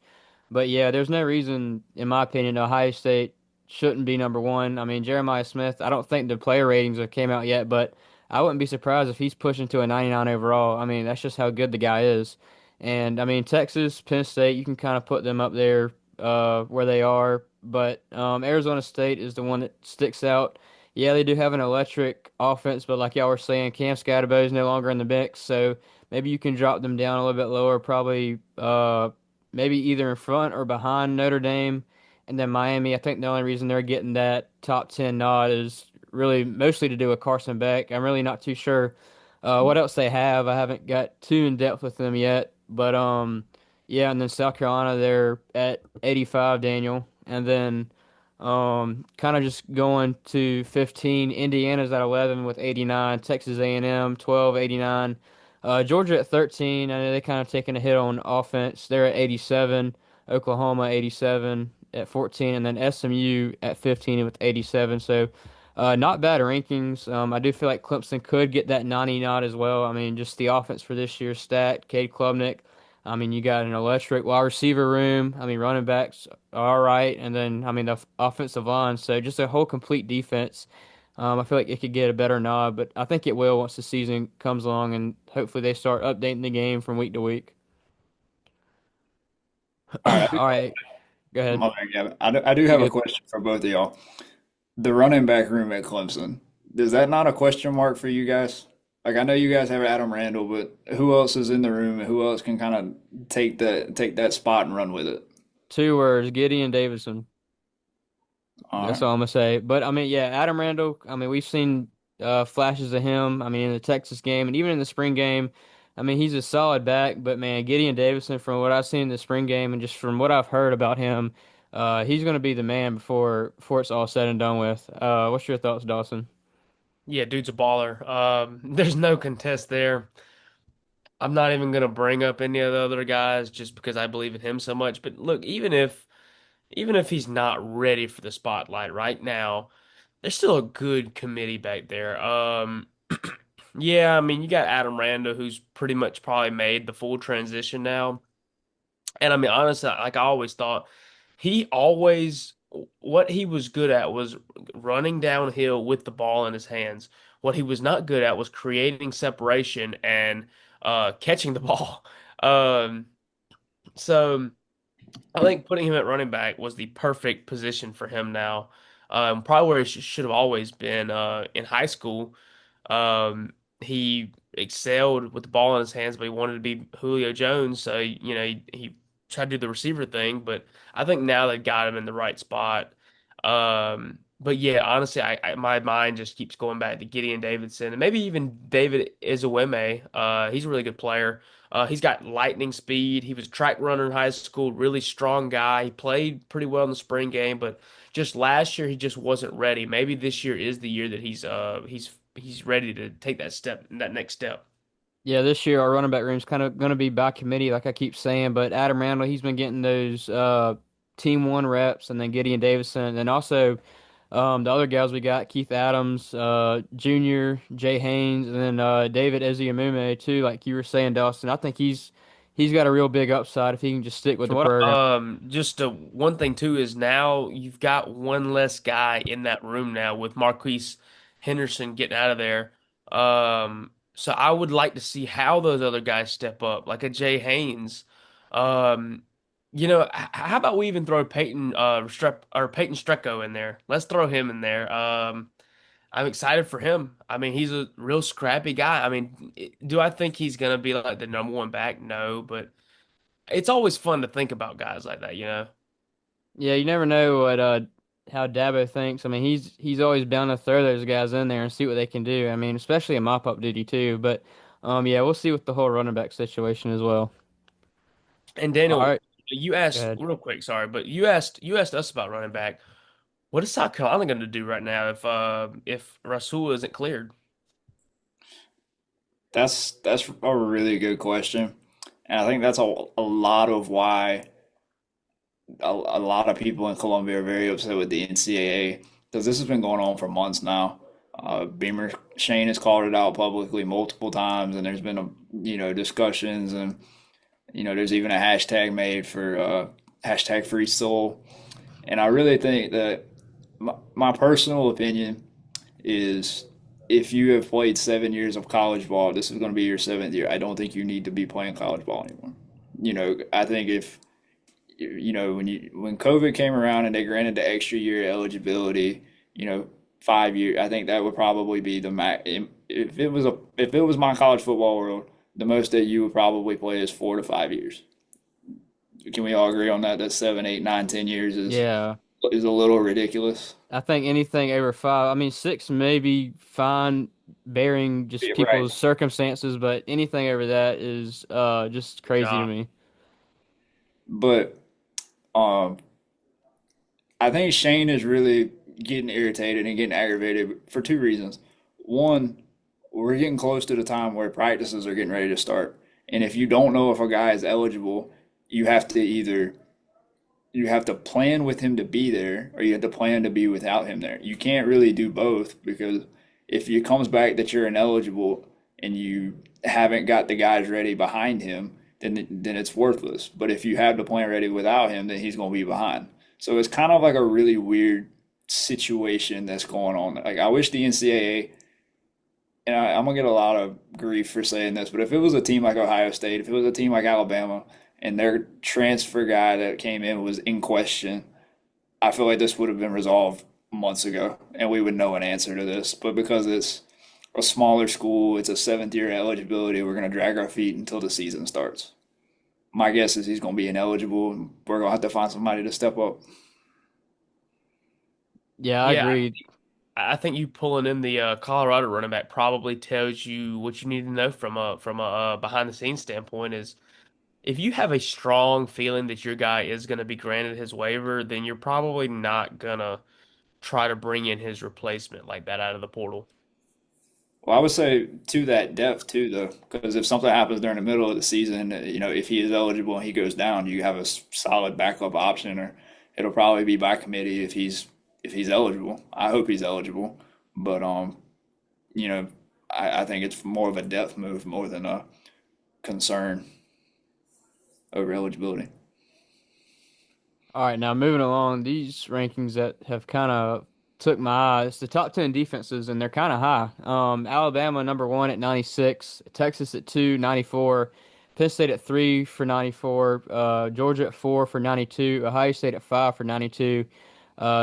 S1: But yeah, there's no reason, in my opinion, Ohio State shouldn't be number one. I mean, Jeremiah Smith, I don't think the player ratings have came out yet, but I wouldn't be surprised if he's pushing to a 99 overall. I mean, that's just how good the guy is. And I mean, Texas, Penn State, you can kind of put them up there where they are, but Arizona State is the one that sticks out. Yeah, they do have an electric offense, but like y'all were saying, Cam Scatterbo is no longer in the mix, so maybe you can drop them down a little bit lower, probably maybe either in front or behind Notre Dame. And then Miami, I think the only reason they're getting that top 10 nod is really mostly to do with Carson Beck. I'm really not too sure what else they have. I haven't got too in depth with them yet, but yeah, and then South Carolina, they're at 85, Daniel, and then. Kind of just going to 15. Indiana's at 11 with 89. Texas A&M 12, 89. Georgia at 13. I know they kind of taking a hit on offense. They're at 87. Oklahoma 87 at 14, and then SMU at 15 with 87. So, not bad rankings. I do feel like Clemson could get that 90 nod as well. I mean, just the offense for this year stacked. Cade Klubnik. I mean, you got an electric wide receiver room. I mean, running backs all right, and then I mean the offensive line. So just a whole complete defense. I feel like it could get a better nod, but I think it will once the season comes along, and hopefully they start updating the game from week to week.
S2: All right,
S1: All right, go ahead.
S2: my bad, Gavin. I do
S1: You
S2: have a
S1: good?
S2: question for both of y'all. The running back room at Clemson, is that not a question mark for you guys? Like I know you guys have Adam Randall, but who else is in the room and who else can kind of take that spot and run with it?
S1: 2 words: Gideon Davidson.
S2: All
S1: That's
S2: right.
S1: all I'm gonna say. But I mean, yeah, Adam Randall. I mean, we've seen flashes of him. I mean, in the Texas game and even in the spring game. I mean, he's a solid back. But man, Gideon Davison, from what I've seen in the spring game and just from what I've heard about him, he's gonna be the man before it's all said and done with. What's your thoughts, Dawson?
S3: Yeah, dude's a baller. There's no contest there. I'm not even gonna bring up any of the other guys just because I believe in him so much. But look, even if he's not ready for the spotlight right now, there's still a good committee back there. Yeah, I mean you got Adam Randall who's pretty much probably made the full transition now. And I mean honestly, like I always thought, he always what he was good at was running downhill with the ball in his hands. What he was not good at was creating separation and catching the ball. Um, so I think putting him at running back was the perfect position for him now. Probably where he should have always been in high school. He excelled with the ball in his hands, but he wanted to be Julio Jones, so he tried to do the receiver thing. But I think now they got him in the right spot. But yeah, honestly, my mind just keeps going back to Gideon Davidson and maybe even David Izeweme. He's a really good player. He's got lightning speed. He was a track runner in high school, really strong guy. He played pretty well in the spring game, but just last year he just wasn't ready. Maybe this year is the year that he's ready to take that next step.
S1: Yeah, this year our running back room's kind of going to be by committee, like I keep saying. But Adam Randall, he's been getting those team one reps, and then Gideon Davison, and also the other guys we got: Keith Adams, Junior, Jay Haynes, and then David Eziamume too. Like you were saying, Dawson, I think he's got a real big upside if he can just stick with
S3: So
S1: the
S3: what?
S1: program.
S3: Just one thing too is now you've got one less guy in that room now with Marquise Henderson getting out of there. So I would like to see how those other guys step up, like a Jay Haynes. Um, how about we even throw Peyton Strecko in there? Let's throw him in there. I'm excited for him. I mean, he's a real scrappy guy. I mean, do I think he's gonna be like the number one back? No, but it's always fun to think about guys like that, you know?
S1: Yeah, you never know what how Dabo thinks. I mean, he's always bound to throw those guys in there and see what they can do. I mean, especially in mop up duty too. But yeah, we'll see with the whole running back situation as well.
S3: And
S1: All
S3: Daniel,
S1: right,
S3: you
S1: go
S3: asked
S1: ahead.
S3: real quick, sorry, but you asked us about running back. What is South Carolina going to do right now if Rasul isn't cleared?
S2: That's a really good question, and I think that's a lot of why a lot of people in Colombia are very upset with the NCAA because this has been going on for months now. Beamer Shane has called it out publicly multiple times, and there's been discussions, and there's even a hashtag made for hashtag free soul. And I really think that my personal opinion is if you have played 7 years of college ball, this is going to be your seventh year. I don't think you need to be playing college ball anymore. I think if when COVID came around and they granted the extra year eligibility, 5 years, I think that would probably be the max. If it was my college football world, the most that you would probably play is 4 to 5 years. Can we all agree on that? That 7, 8, 9, 10 years
S1: Yeah.
S2: is a little ridiculous.
S1: I think anything over five, I mean, six may be fine, bearing just
S2: Right.
S1: people's circumstances, but anything over that is just crazy to
S3: Ja.
S1: me.
S2: But um, I think Shane is really getting irritated and getting aggravated for two reasons. One, we're getting close to the time where practices are getting ready to start. And if you don't know if a guy is eligible, you have to either you have to plan with him to be there or you have to plan to be without him there. You can't really do both because if it comes back that you're ineligible and you haven't got the guys ready behind him, then it's worthless. But if you have the plan ready without him, then he's going to be behind. So it's kind of like a really weird situation that's going on. Like I wish the NCAA, and I'm gonna get a lot of grief for saying this, but if it was a team like Ohio State, if it was a team like Alabama, and their transfer guy that came in was in question, I feel like this would have been resolved months ago, and we would know an answer to this. But because it's a smaller school, it's a seventh year eligibility, we're gonna drag our feet until the season starts. My guess is he's gonna be ineligible, and we're gonna have to find somebody to step up.
S1: Yeah, I
S3: Yeah,
S1: agree.
S3: I think you pulling in the Colorado running back probably tells you what you need to know from a behind the scenes standpoint is if you have a strong feeling that your guy is going to be granted his waiver, then you're probably not gonna try to bring in his replacement like that out of the portal.
S2: Well, I would say to that depth too, though, because if something happens during the middle of the season, if he is eligible and he goes down, you have a solid backup option, or it'll probably be by committee if he's eligible. I hope he's eligible, but you know, I think it's more of a depth move more than a concern over eligibility.
S1: All right, now moving along, these rankings that have kind of took my eye. It's the top 10 defenses, and they're kind of high. Alabama number one at 96, Texas at 2, 94, Penn State at 3 for 94, Georgia at 4 for 92, Ohio State at 5 for 92,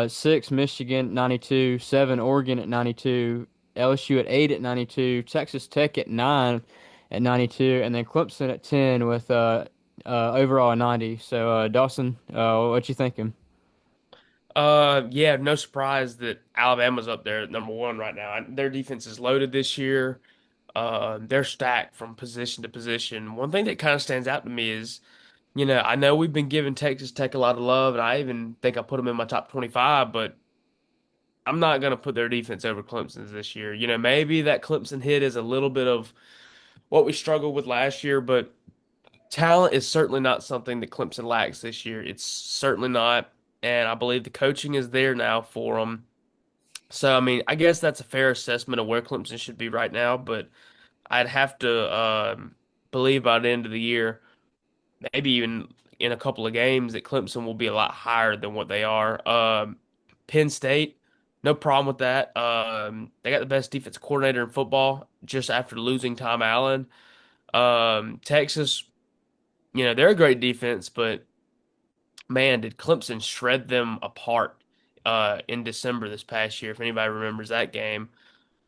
S1: 6 Michigan 92, 7 Oregon at 92, LSU at 8 at 92, Texas Tech at 9 at 92, and then Clemson at 10 with overall a 90. So, Dawson, what you thinking?
S3: Yeah, no surprise that Alabama's up there at number one right now. Their defense is loaded this year. They're stacked from position to position. One thing that kind of stands out to me is, I know we've been giving Texas Tech a lot of love, and I even think I put them in my top 25, but I'm not going to put their defense over Clemson's this year. Maybe that Clemson hit is a little bit of what we struggled with last year, but talent is certainly not something that Clemson lacks this year. It's certainly not. And I believe the coaching is there now for them. So, I mean, I guess that's a fair assessment of where Clemson should be right now, but I'd have to believe by the end of the year, maybe even in a couple of games, that Clemson will be a lot higher than what they are. Penn State, no problem with that. They got the best defense coordinator in football just after losing Tom Allen. Texas, they're a great defense, but man, did Clemson shred them apart in December this past year, if anybody remembers that game.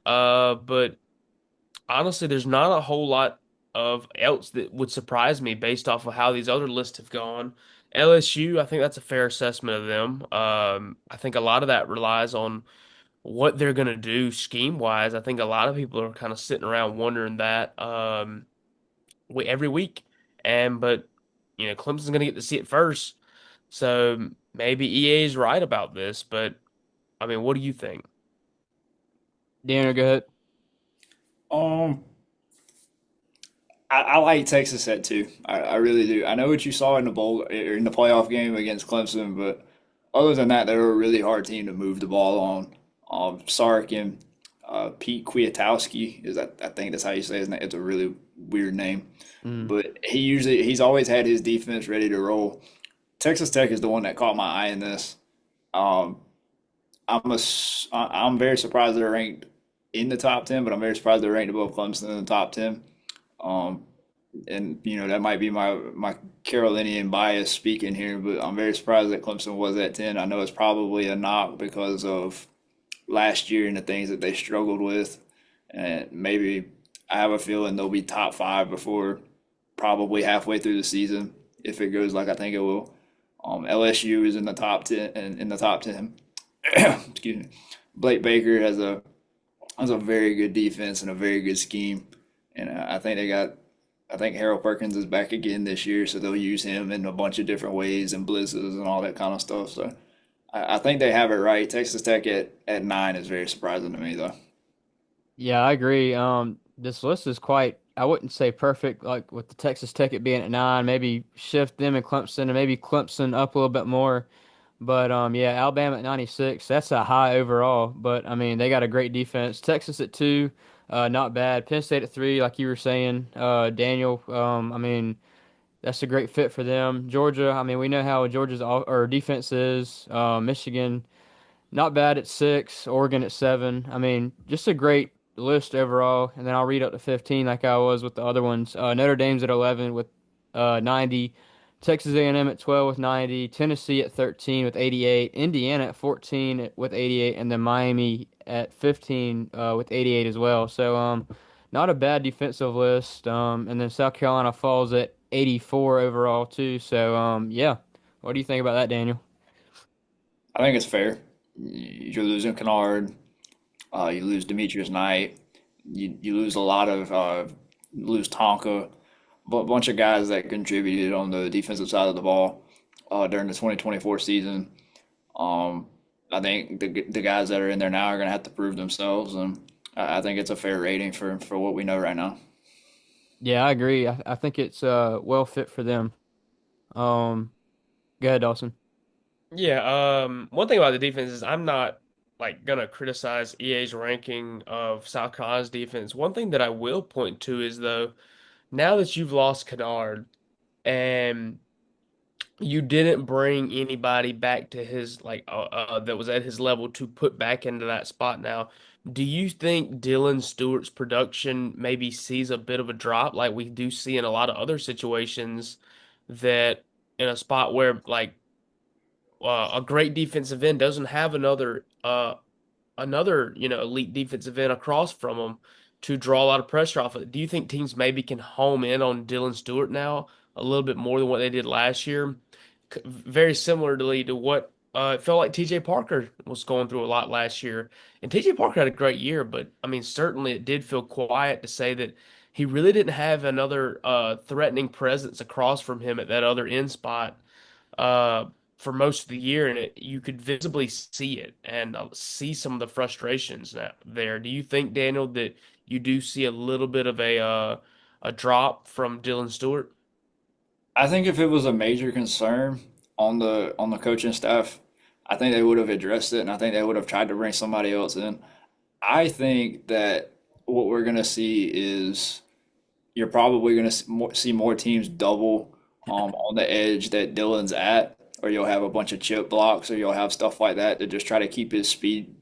S3: But honestly, there's not a whole lot of else that would surprise me based off of how these other lists have gone. LSU, I think that's a fair assessment of them. I think a lot of that relies on what they're going to do scheme wise. I think a lot of people are kind of sitting around wondering that every week. But Clemson's going to get to see it first. So maybe EA is right about this, but I mean, what do you think?
S1: Deanna, go ahead.
S2: Um, I like Texas at 2. I really do. I know what you saw in the bowl or in the playoff game against Clemson, but other than that, they were a really hard team to move the ball on. Sark and Pete Kwiatkowski I think that's how you say his name. It's a really weird name,
S1: Mm.
S2: but he's always had his defense ready to roll. Texas Tech is the one that caught my eye in this. Um, I'm very surprised they're ranked in the top 10, but I'm very surprised they're ranked above Clemson in the top 10. Um, and that might be my Carolinian bias speaking here, but I'm very surprised that Clemson was at 10. I know it's probably a knock because of last year and the things that they struggled with, and maybe I have a feeling they'll be top 5 before probably halfway through the season if it goes like I think it will. LSU is in the top 10 and in the top 10. Excuse me. Blake Baker has a very good defense and a very good scheme, and I think Harold Perkins is back again this year, so they'll use him in a bunch of different ways and blitzes and all that kind of stuff. So I think they have it right. Texas Tech at 9 is very surprising to me, though.
S1: Yeah, I agree. This list is quite, I wouldn't say perfect, like with the Texas Tech it being at 9, maybe shift them and Clemson and maybe Clemson up a little bit more. But yeah, Alabama at 96, that's a high overall. But I mean, they got a great defense. Texas at 2, not bad. Penn State at 3, like you were saying, Daniel. I mean, that's a great fit for them. Georgia, I mean, we know how Georgia's or defense is. Michigan. Not bad at 6, Oregon at 7. I mean, just a great list overall. And then I'll read up to 15 like I was with the other ones. Notre Dame's at 11 with 90. Texas A&M at 12 with 90. Tennessee at 13 with 88. Indiana at 14 with 88. And then Miami at 15 with 88 as well. So not a bad defensive list. And then South Carolina falls at 84 overall too. So yeah. What do you think about that, Daniel?
S2: I think it's fair. You're losing Kennard, you lose Demetrius Knight, you lose a lot of lose Tonka, but a bunch of guys that contributed on the defensive side of the ball during the 2024 season. Um, I think the guys that are in there now are going to have to prove themselves, and I think it's a fair rating for what we know right now.
S1: Yeah, I agree. I think it's well fit for them. Um, Go ahead, Dawson.
S3: Yeah, one thing about the defense is I'm not like gonna criticize EA's ranking of South Carolina's defense. One thing that I will point to is though, now that you've lost Kennard and you didn't bring anybody back to his that was at his level to put back into that spot now. Do you think Dylan Stewart's production maybe sees a bit of a drop like we do see in a lot of other situations that in a spot where a great defensive end doesn't have another, elite defensive end across from him to draw a lot of pressure off of it. Do you think teams maybe can home in on Dylan Stewart now a little bit more than what they did last year? Very similarly to what it felt like TJ Parker was going through a lot last year. And TJ Parker had a great year, but I mean, certainly it did feel quiet to say that he really didn't have another threatening presence across from him at that other end spot uh, for most of the year, and you could visibly see it and see some of the frustrations there. Do you think, Daniel, that you do see a little bit of a drop from Dylan Stewart?
S2: I think if it was a major concern on the coaching staff, I think they would have addressed it, and I think they would have tried to bring somebody else in. I think that what we're going to see is you're probably going to see more teams double on the edge that Dylan's at, or you'll have a bunch of chip blocks, or you'll have stuff like that to just try to keep his speed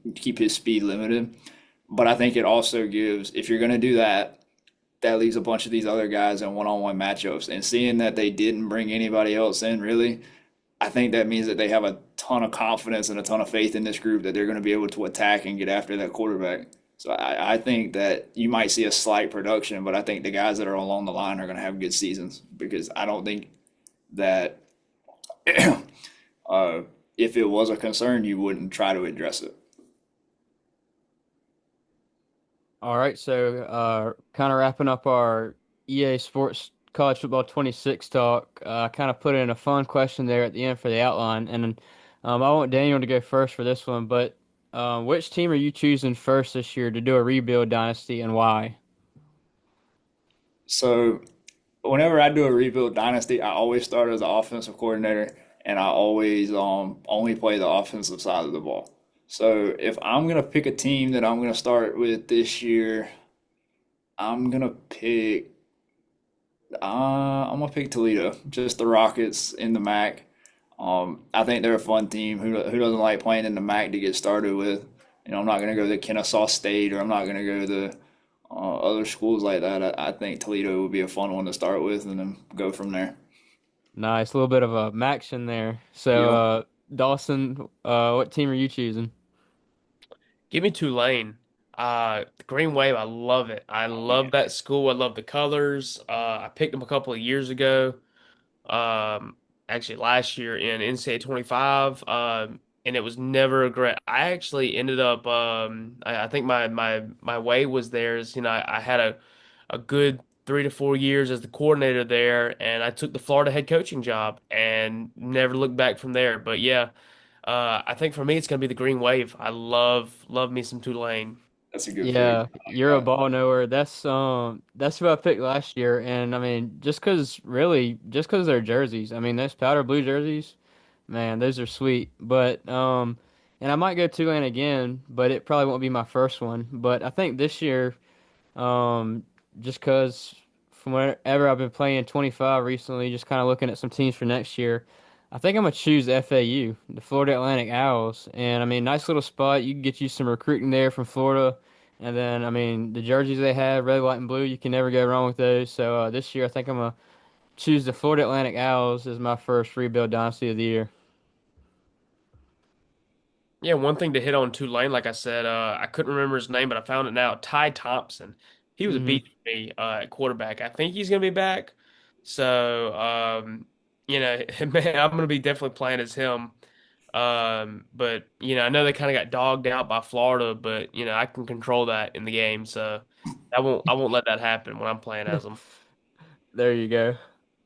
S2: limited. But I think it also gives, if you're going to do that, that leaves a bunch of these other guys in one-on-one matchups. And seeing that they didn't bring anybody else in, really, I think that means that they have a ton of confidence and a ton of faith in this group that they're going to be able to attack and get after that quarterback. So I think that you might see a slight production, but I think the guys that are along the line are going to have good seasons because I don't think that uh, if it was a concern, you wouldn't try to address it.
S1: All right, so kind of wrapping up our EA Sports College Football 26 talk. Kind of put in a fun question there at the end for the outline, and I want Daniel to go first for this one. But which team are you choosing first this year to do a rebuild dynasty, and why?
S2: So whenever I do a rebuild dynasty, I always start as the offensive coordinator, and I always only play the offensive side of the ball. So if I'm gonna pick a team that I'm gonna start with this year, I'm gonna pick I'm gonna pick Toledo, just the Rockets in the MAC. I think they're a fun team. Who doesn't like playing in the MAC to get started with? I'm not gonna go to Kennesaw State, or I'm not gonna go to other schools like that. I think Toledo would be a fun one to start with, and then go from there.
S1: Nice, a little bit of a maction there. So,
S2: Yep,
S1: Dawson, what team are you choosing?
S3: Give me Tulane. The Green Wave, I love it. I love that school. I love the colors. I picked them a couple of years ago. Um, actually last year in NCAA 25. And it was never a great. I actually ended up. I think my way was there is I had a good 3 to 4 years as the coordinator there, and I took the Florida head coaching job and never looked back from there. But yeah, I think for me it's gonna be the Green Wave. I love me some Tulane.
S2: that's a good pick.
S1: Yeah, you're a ball knower. That's who I picked last year, and I mean, just 'cause they're jerseys. I mean, those powder blue jerseys, man, those are sweet. But and I might go Tulane again, but it probably won't be my first one. But I think this year, um, just 'cause from whenever I've been playing 25 recently, just kind of looking at some teams for next year, I think I'm gonna choose FAU, the Florida Atlantic Owls. And I mean, nice little spot. You can get you some recruiting there from Florida. And then, I mean, the jerseys they have, red, white, and blue, you can never go wrong with those. So this year, I think I'm gonna choose the Florida Atlantic Owls as my first rebuild dynasty of the year.
S3: Yeah, one thing to hit on Tulane, like I said, I couldn't remember his name, but I found it now. Ty Thompson. He was a
S1: Hmm.
S3: beast for me at quarterback. I think he's going to be back. So, man, I'm going to be definitely playing as him. But, I know they kind of got dogged out by Florida, but, I can control that in the game. So I won't let that happen when I'm playing as them.
S1: There you go.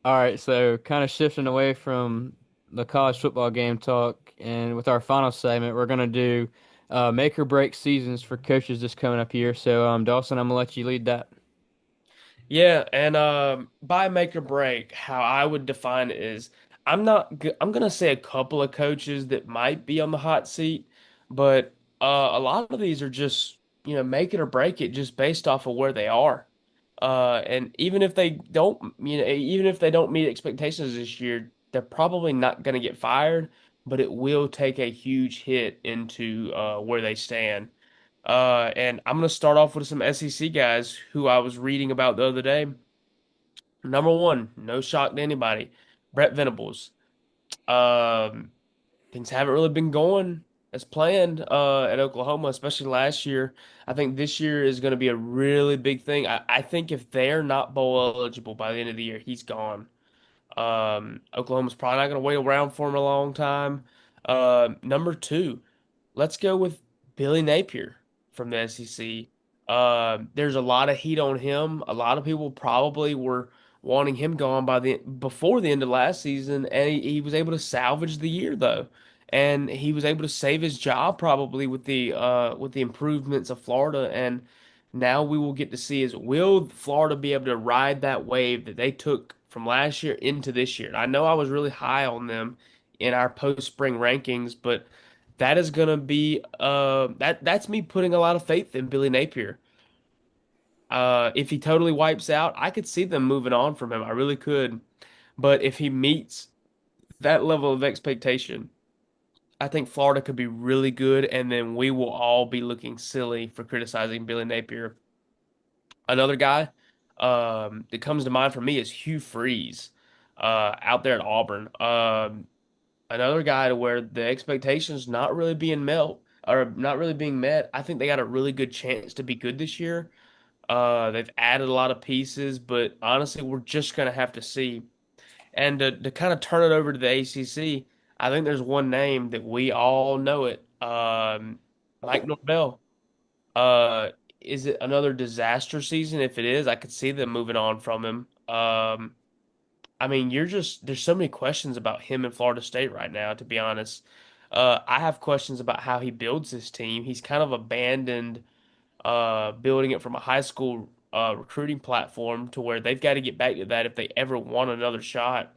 S1: All right, so kind of shifting away from the college football game talk, and with our final segment, we're gonna do make or break seasons for coaches this coming up here. So, Dawson, I'm gonna let you lead that.
S3: Yeah, and by make or break, how I would define it is I'm gonna say a couple of coaches that might be on the hot seat, but a lot of these are just, make it or break it just based off of where they are. And even if they don't meet expectations this year, they're probably not gonna get fired, but it will take a huge hit into where they stand. And I'm going to start off with some SEC guys who I was reading about the other day. Number one, no shock to anybody, Brett Venables. Um, Things haven't really been going as planned at Oklahoma, especially last year. I think this year is going to be a really big thing. I think if they're not bowl eligible by the end of the year, he's gone. Oklahoma's probably not going to wait around for him a long time. Number two, let's go with Billy Napier from the SEC. There's a lot of heat on him. A lot of people probably were wanting him gone before the end of last season, and he was able to salvage the year though, and he was able to save his job probably with the improvements of Florida. And now we will get to see is will Florida be able to ride that wave that they took from last year into this year. And I know I was really high on them in our post spring rankings, but that is gonna be that's me putting a lot of faith in Billy Napier. If he totally wipes out, I could see them moving on from him. I really could. But if he meets that level of expectation, I think Florida could be really good, and then we will all be looking silly for criticizing Billy Napier. Another guy that comes to mind for me is Hugh Freeze out there at Auburn. Another guy to where the expectations not really being met or not really being met. I think they got a really good chance to be good this year. They've added a lot of pieces, but honestly, we're just gonna have to see. And to kind of turn it over to the ACC, I think there's one name that we all know it. Mike Norvell. Uh, is it another disaster season? If it is, I could see them moving on from him. I mean, there's so many questions about him in Florida State right now, to be honest. I have questions about how he builds his team. He's kind of abandoned building it from a high school recruiting platform to where they've got to get back to that if they ever want another shot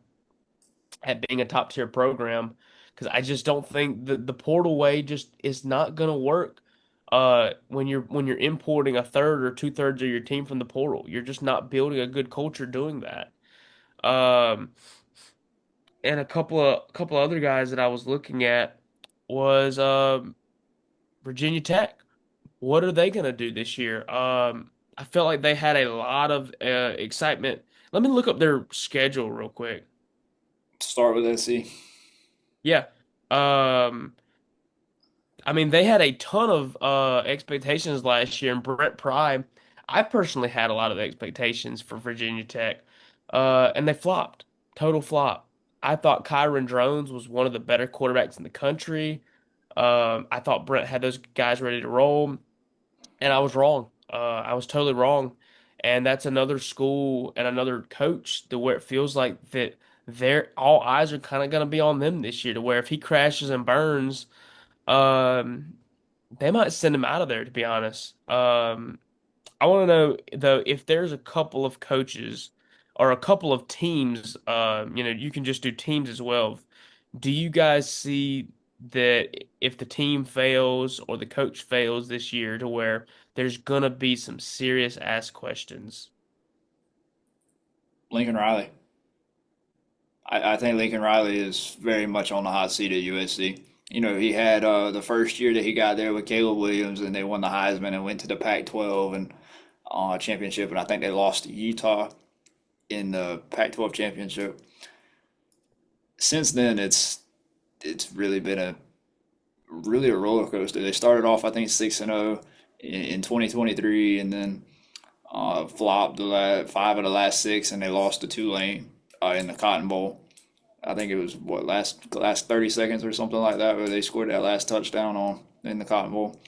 S3: at being a top tier program. Because I just don't think the portal way just is not going to work. When you're importing a third or two-thirds of your team from the portal, you're just not building a good culture doing that. Um, and a couple other guys that I was looking at was Virginia Tech. What are they going to do this year? I felt like they had a lot of excitement. Let me look up their schedule real quick.
S2: Start with SC.
S3: Yeah. Um, I mean, they had a ton of expectations last year, and Brett Pry, I personally had a lot of expectations for Virginia Tech, and they flopped. Total flop. I thought Kyron Drones was one of the better quarterbacks in the country. I thought Brett had those guys ready to roll, and I was wrong. I was totally wrong. And that's another school and another coach to where it feels like that they're all eyes are kind of going to be on them this year, to where if he crashes and burns, um, they might send him out of there, to be honest. I want to know though if there's a couple of coaches or a couple of teams. You can just do teams as well. Do you guys see that if the team fails or the coach fails this year, to where there's gonna be some serious ass questions?
S2: Lincoln Riley. I think Lincoln Riley is very much on the hot seat at USC. You know, he had the first year that he got there with Caleb Williams, and they won the Heisman and went to the Pac-12 and championship, and I think they lost to Utah in the Pac-12 championship. Since then, it's really been a roller coaster. They started off, I think, 6-0 in 2023, and then flopped five of the last six, and they lost to Tulane in the Cotton Bowl. I think it was what last 30 seconds or something like that, where they scored that last touchdown on in the Cotton Bowl.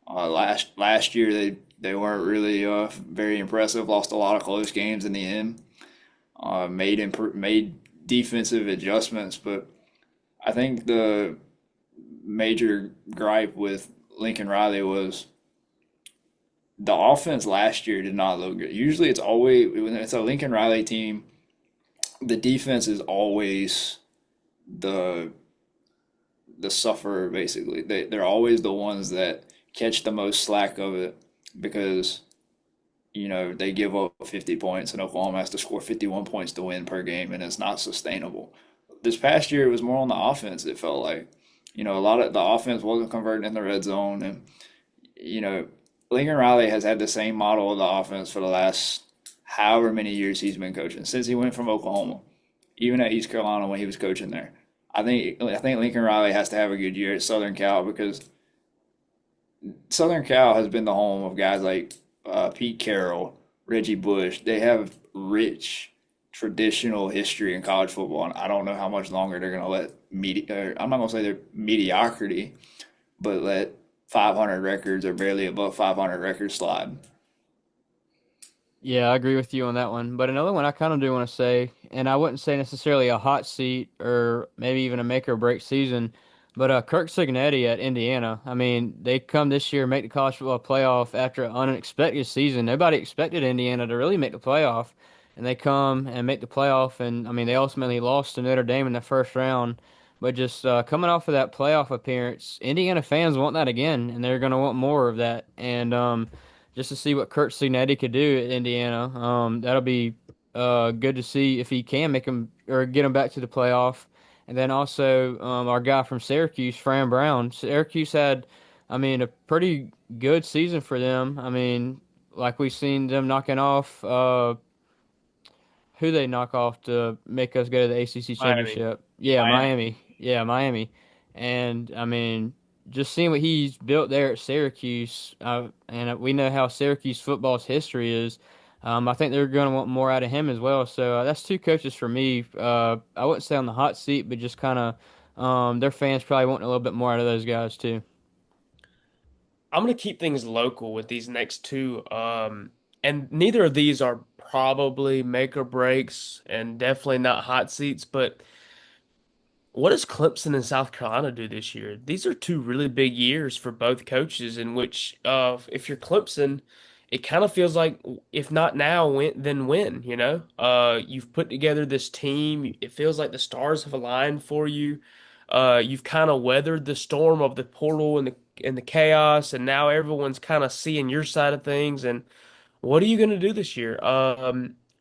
S2: Last year they weren't really very impressive. Lost a lot of close games in the end. Made defensive adjustments, but I think the major gripe with Lincoln Riley was the offense last year did not look good. Usually it's always when it's a Lincoln Riley team, the defense is always the the sufferer basically. They're always the ones that catch the most slack of it because they give up 50 points and Oklahoma has to score 51 points to win per game and it's not sustainable. This past year it was more on the offense, it felt like. A lot of the offense wasn't converting in the red zone and you know Lincoln Riley has had the same model of the offense for the last however many years he's been coaching since he went from Oklahoma, even at East Carolina when he was coaching there. I think Lincoln Riley has to have a good year at Southern Cal because Southern Cal has been the home of guys like Pete Carroll, Reggie Bush. They have rich traditional history in college football, and I don't know how much longer they're going to let I'm not going to say they're mediocrity, but let 500 records or barely above 500 records slide.
S1: Yeah, I agree with you on that one. But another one I kind of do want to say, and I wouldn't say necessarily a hot seat or maybe even a make or break season, but Kirk Cignetti at Indiana. I mean, they come this year, make the college football playoff after an unexpected season. Nobody expected Indiana to really make the playoff, and they come and make the playoff. And I mean, they ultimately lost to Notre Dame in the first round. But just coming off of that playoff appearance, Indiana fans want that again, and they're going to want more of that. And just to see what Kurt Cignetti could do at Indiana. That'll be good to see if he can make him or get him back to the playoff. And then also our guy from Syracuse, Fran Brown. Syracuse had, I mean, a pretty good season for them. I mean, like we've seen them knocking off who they knock off to make us go to the ACC
S3: Miami.
S1: championship. Yeah,
S2: Miami.
S1: Miami. Yeah, Miami. And I mean, just seeing what he's built there at Syracuse, and we know how Syracuse football's history is. I think they're going to want more out of him as well. So that's two coaches for me. I wouldn't say on the hot seat, but just kind of their fans probably wanting a little bit more out of those guys too.
S3: I'm gonna keep things local with these next two. And neither of these are probably make or breaks, and definitely not hot seats. But what does Clemson and South Carolina do this year? These are two really big years for both coaches. In which, if you're Clemson, it kind of feels like if not now, when then when, you know? You've put together this team. It feels like the stars have aligned for you. You've kind of weathered the storm of the portal and the chaos, and now everyone's kind of seeing your side of things. And what are you going to do this year?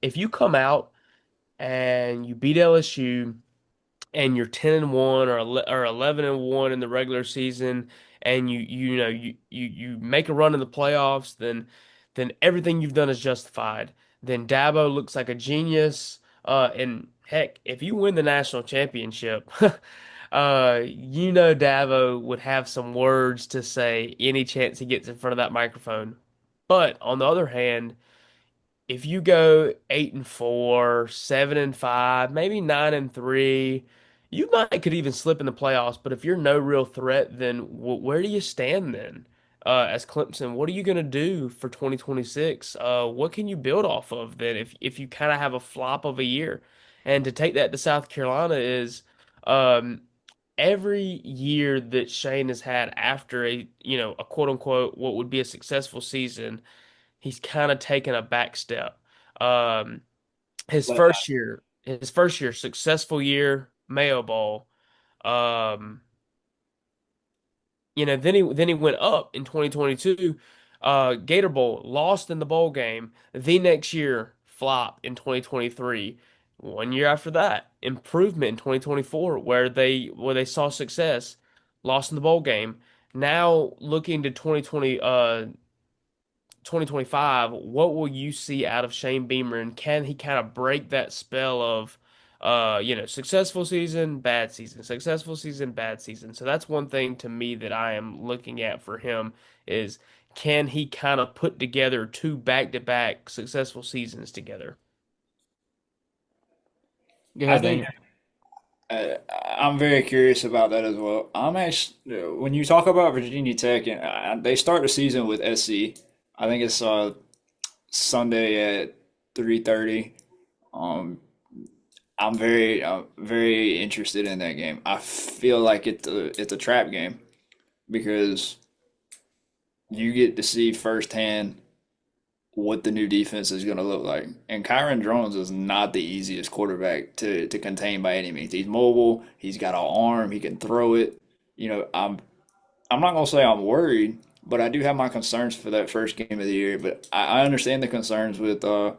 S3: If you come out and you beat LSU and you're 10-1 or 11-1 in the regular season and you make a run in the playoffs, then everything you've done is justified. Then Dabo looks like a genius. And heck, if you win the national championship, Dabo would have some words to say any chance he gets in front of that microphone. But on the other hand, if you go 8-4, 7-5, maybe 9-3, you might could even slip in the playoffs. But if you're no real threat, then where do you stand then? As Clemson, what are you going to do for 2026? What can you build off of then if you kind of have a flop of a year? And to take that to South Carolina is um, every year that Shane has had after a quote unquote what would be a successful season, he's kind of taken a back step. Um,
S2: But
S3: his first year, successful year, Mayo Bowl. Um, then he went up in 2022, Gator Bowl, lost in the bowl game. The next year, flop in 2023. 1 year after that, improvement in 2024, where they saw success, lost in the bowl game. Now looking to 2025, what will you see out of Shane Beamer, and can he kind of break that spell of, successful season, bad season, successful season, bad season? So that's one thing to me that I am looking at for him is can he kind of put together two back-to-back successful seasons together?
S1: Go
S2: I
S1: ahead,
S2: think
S1: Daniel.
S2: I'm very curious about that as well. I'm actually when you talk about Virginia Tech and they start the season with SC. I think it's Sunday at 3:30. Um, I'm very interested in that game. I feel like it's a trap game because you get to see firsthand what the new defense is going to look like. And Kyron Drones is not the easiest quarterback to contain by any means. He's mobile. He's got an arm. He can throw it. I'm not going to say I'm worried, but I do have my concerns for that first game of the year. But I understand the concerns with the.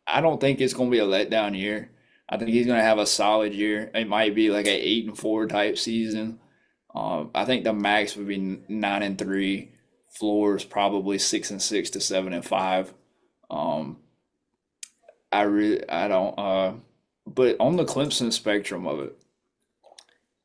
S2: I don't think it's going to be a letdown year. I think he's going to have a solid year. It might be like an 8-4 type season. I think the max would be 9-3. Floors probably 6-6 to 7-5. Um, I don't. But on the Clemson spectrum of it,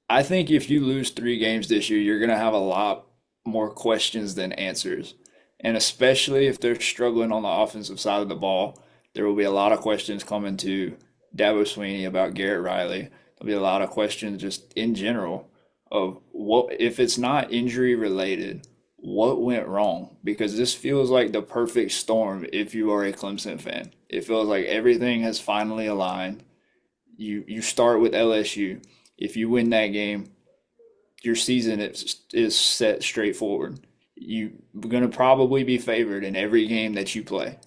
S2: I think if you lose 3 games this year, you're gonna have a lot more questions than answers, and especially if they're struggling on the offensive side of the ball, there will be a lot of questions coming to Dabo Sweeney about Garrett Riley. There'll be a lot of questions just in general of what if it's not injury related, what went wrong? Because this feels like the perfect storm if you are a Clemson fan. It feels like everything has finally aligned. You start with LSU. If you win that game, your season is set straightforward. You're going to probably be favored in every game that you play.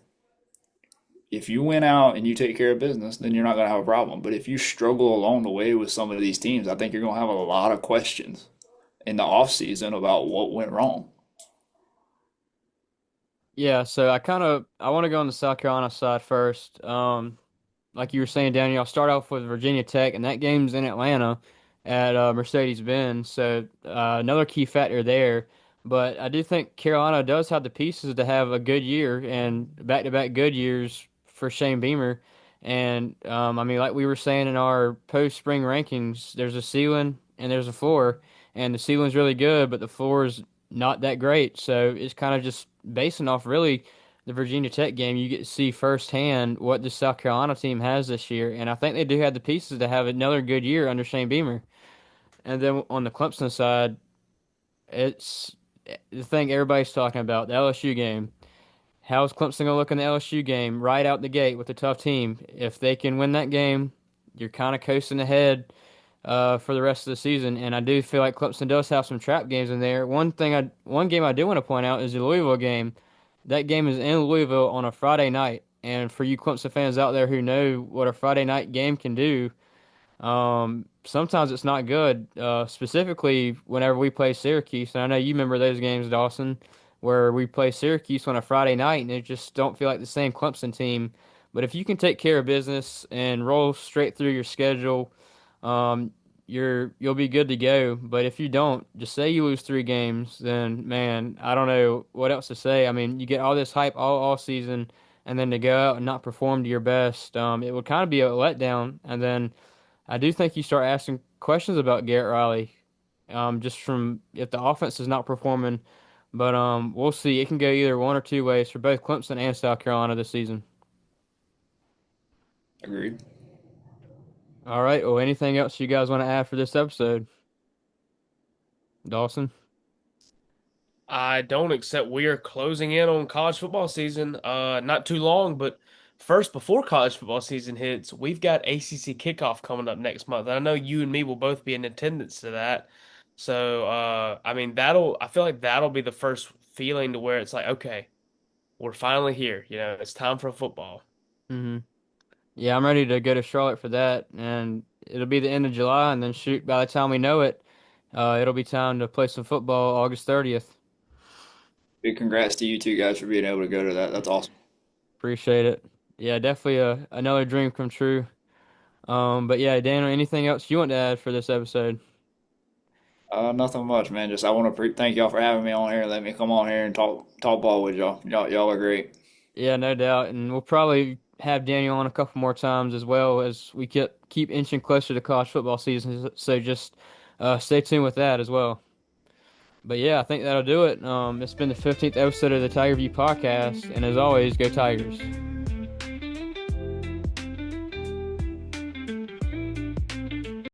S2: If you win out and you take care of business, then you're not going to have a problem. But if you struggle along the way with some of these teams, I think you're going to have a lot of questions in the offseason about what went wrong.
S1: Yeah, so I want to go on the South Carolina side first. Like you were saying, Daniel, I'll start off with Virginia Tech, and that game's in Atlanta at Mercedes-Benz. So another key factor there. But I do think Carolina does have the pieces to have a good year and back-to-back good years for Shane Beamer. And I mean, like we were saying in our post-spring rankings, there's a ceiling and there's a floor, and the ceiling's really good, but the floor is not that great. So it's kind of just basing off really the Virginia Tech game, you get to see firsthand what the South Carolina team has this year, and I think they do have the pieces to have another good year under Shane Beamer. And then on the Clemson side, it's the thing everybody's talking about, the LSU game. How's Clemson gonna look in the LSU game right out the gate with a tough team? If they can win that game, you're kind of coasting ahead for the rest of the season. And I do feel like Clemson does have some trap games in there. One game I do want to point out is the Louisville game. that game is in Louisville on a Friday night. And for you Clemson fans out there who know what a Friday night game can do, sometimes it's not good. Specifically, whenever we play Syracuse, and I know you remember those games, Dawson, where we play Syracuse on a Friday night, and it just don't feel like the same Clemson team. But if you can take care of business and roll straight through your schedule, um, you'll be good to go. But if you don't, just say you lose three games, then man, I don't know what else to say. I mean, you get all this hype all season, and then to go out and not perform to your best, it would kind of be a letdown. And then I do think you start asking questions about Garrett Riley, just from if the offense is not performing. But we'll see. It can go either one or two ways for both Clemson and South Carolina this season.
S2: Agreed.
S1: All right. Well, anything else you guys want to add for this episode, Dawson?
S3: I don't, accept we are closing in on college football season. Not too long, but first, before college football season hits, we've got ACC kickoff coming up next month. And I know you and me will both be in attendance to that. So, I mean, I feel like that'll be the first feeling to where it's like, okay, we're finally here. It's time for football.
S1: Hmm. Yeah, I'm ready to go to Charlotte for that, and it'll be the end of July, and then shoot, by the time we know it, it'll be time to play some football August 30th.
S2: Big congrats to you two guys for being able to go to that. That's awesome.
S1: Appreciate it. Yeah, definitely another dream come true. But yeah, Daniel, anything else you want to add for this episode?
S2: Nothing much, man. Just I want to thank y'all for having me on here. Let me come on here and talk ball with y'all. Y'all are great.
S1: Yeah, no doubt, and we'll probably have Daniel on a couple more times as well as we keep inching closer to college football season. So just stay tuned with that as well. But yeah, I think that'll do it. It's been the 15th episode of the Tiger View podcast, and as always, go Tigers.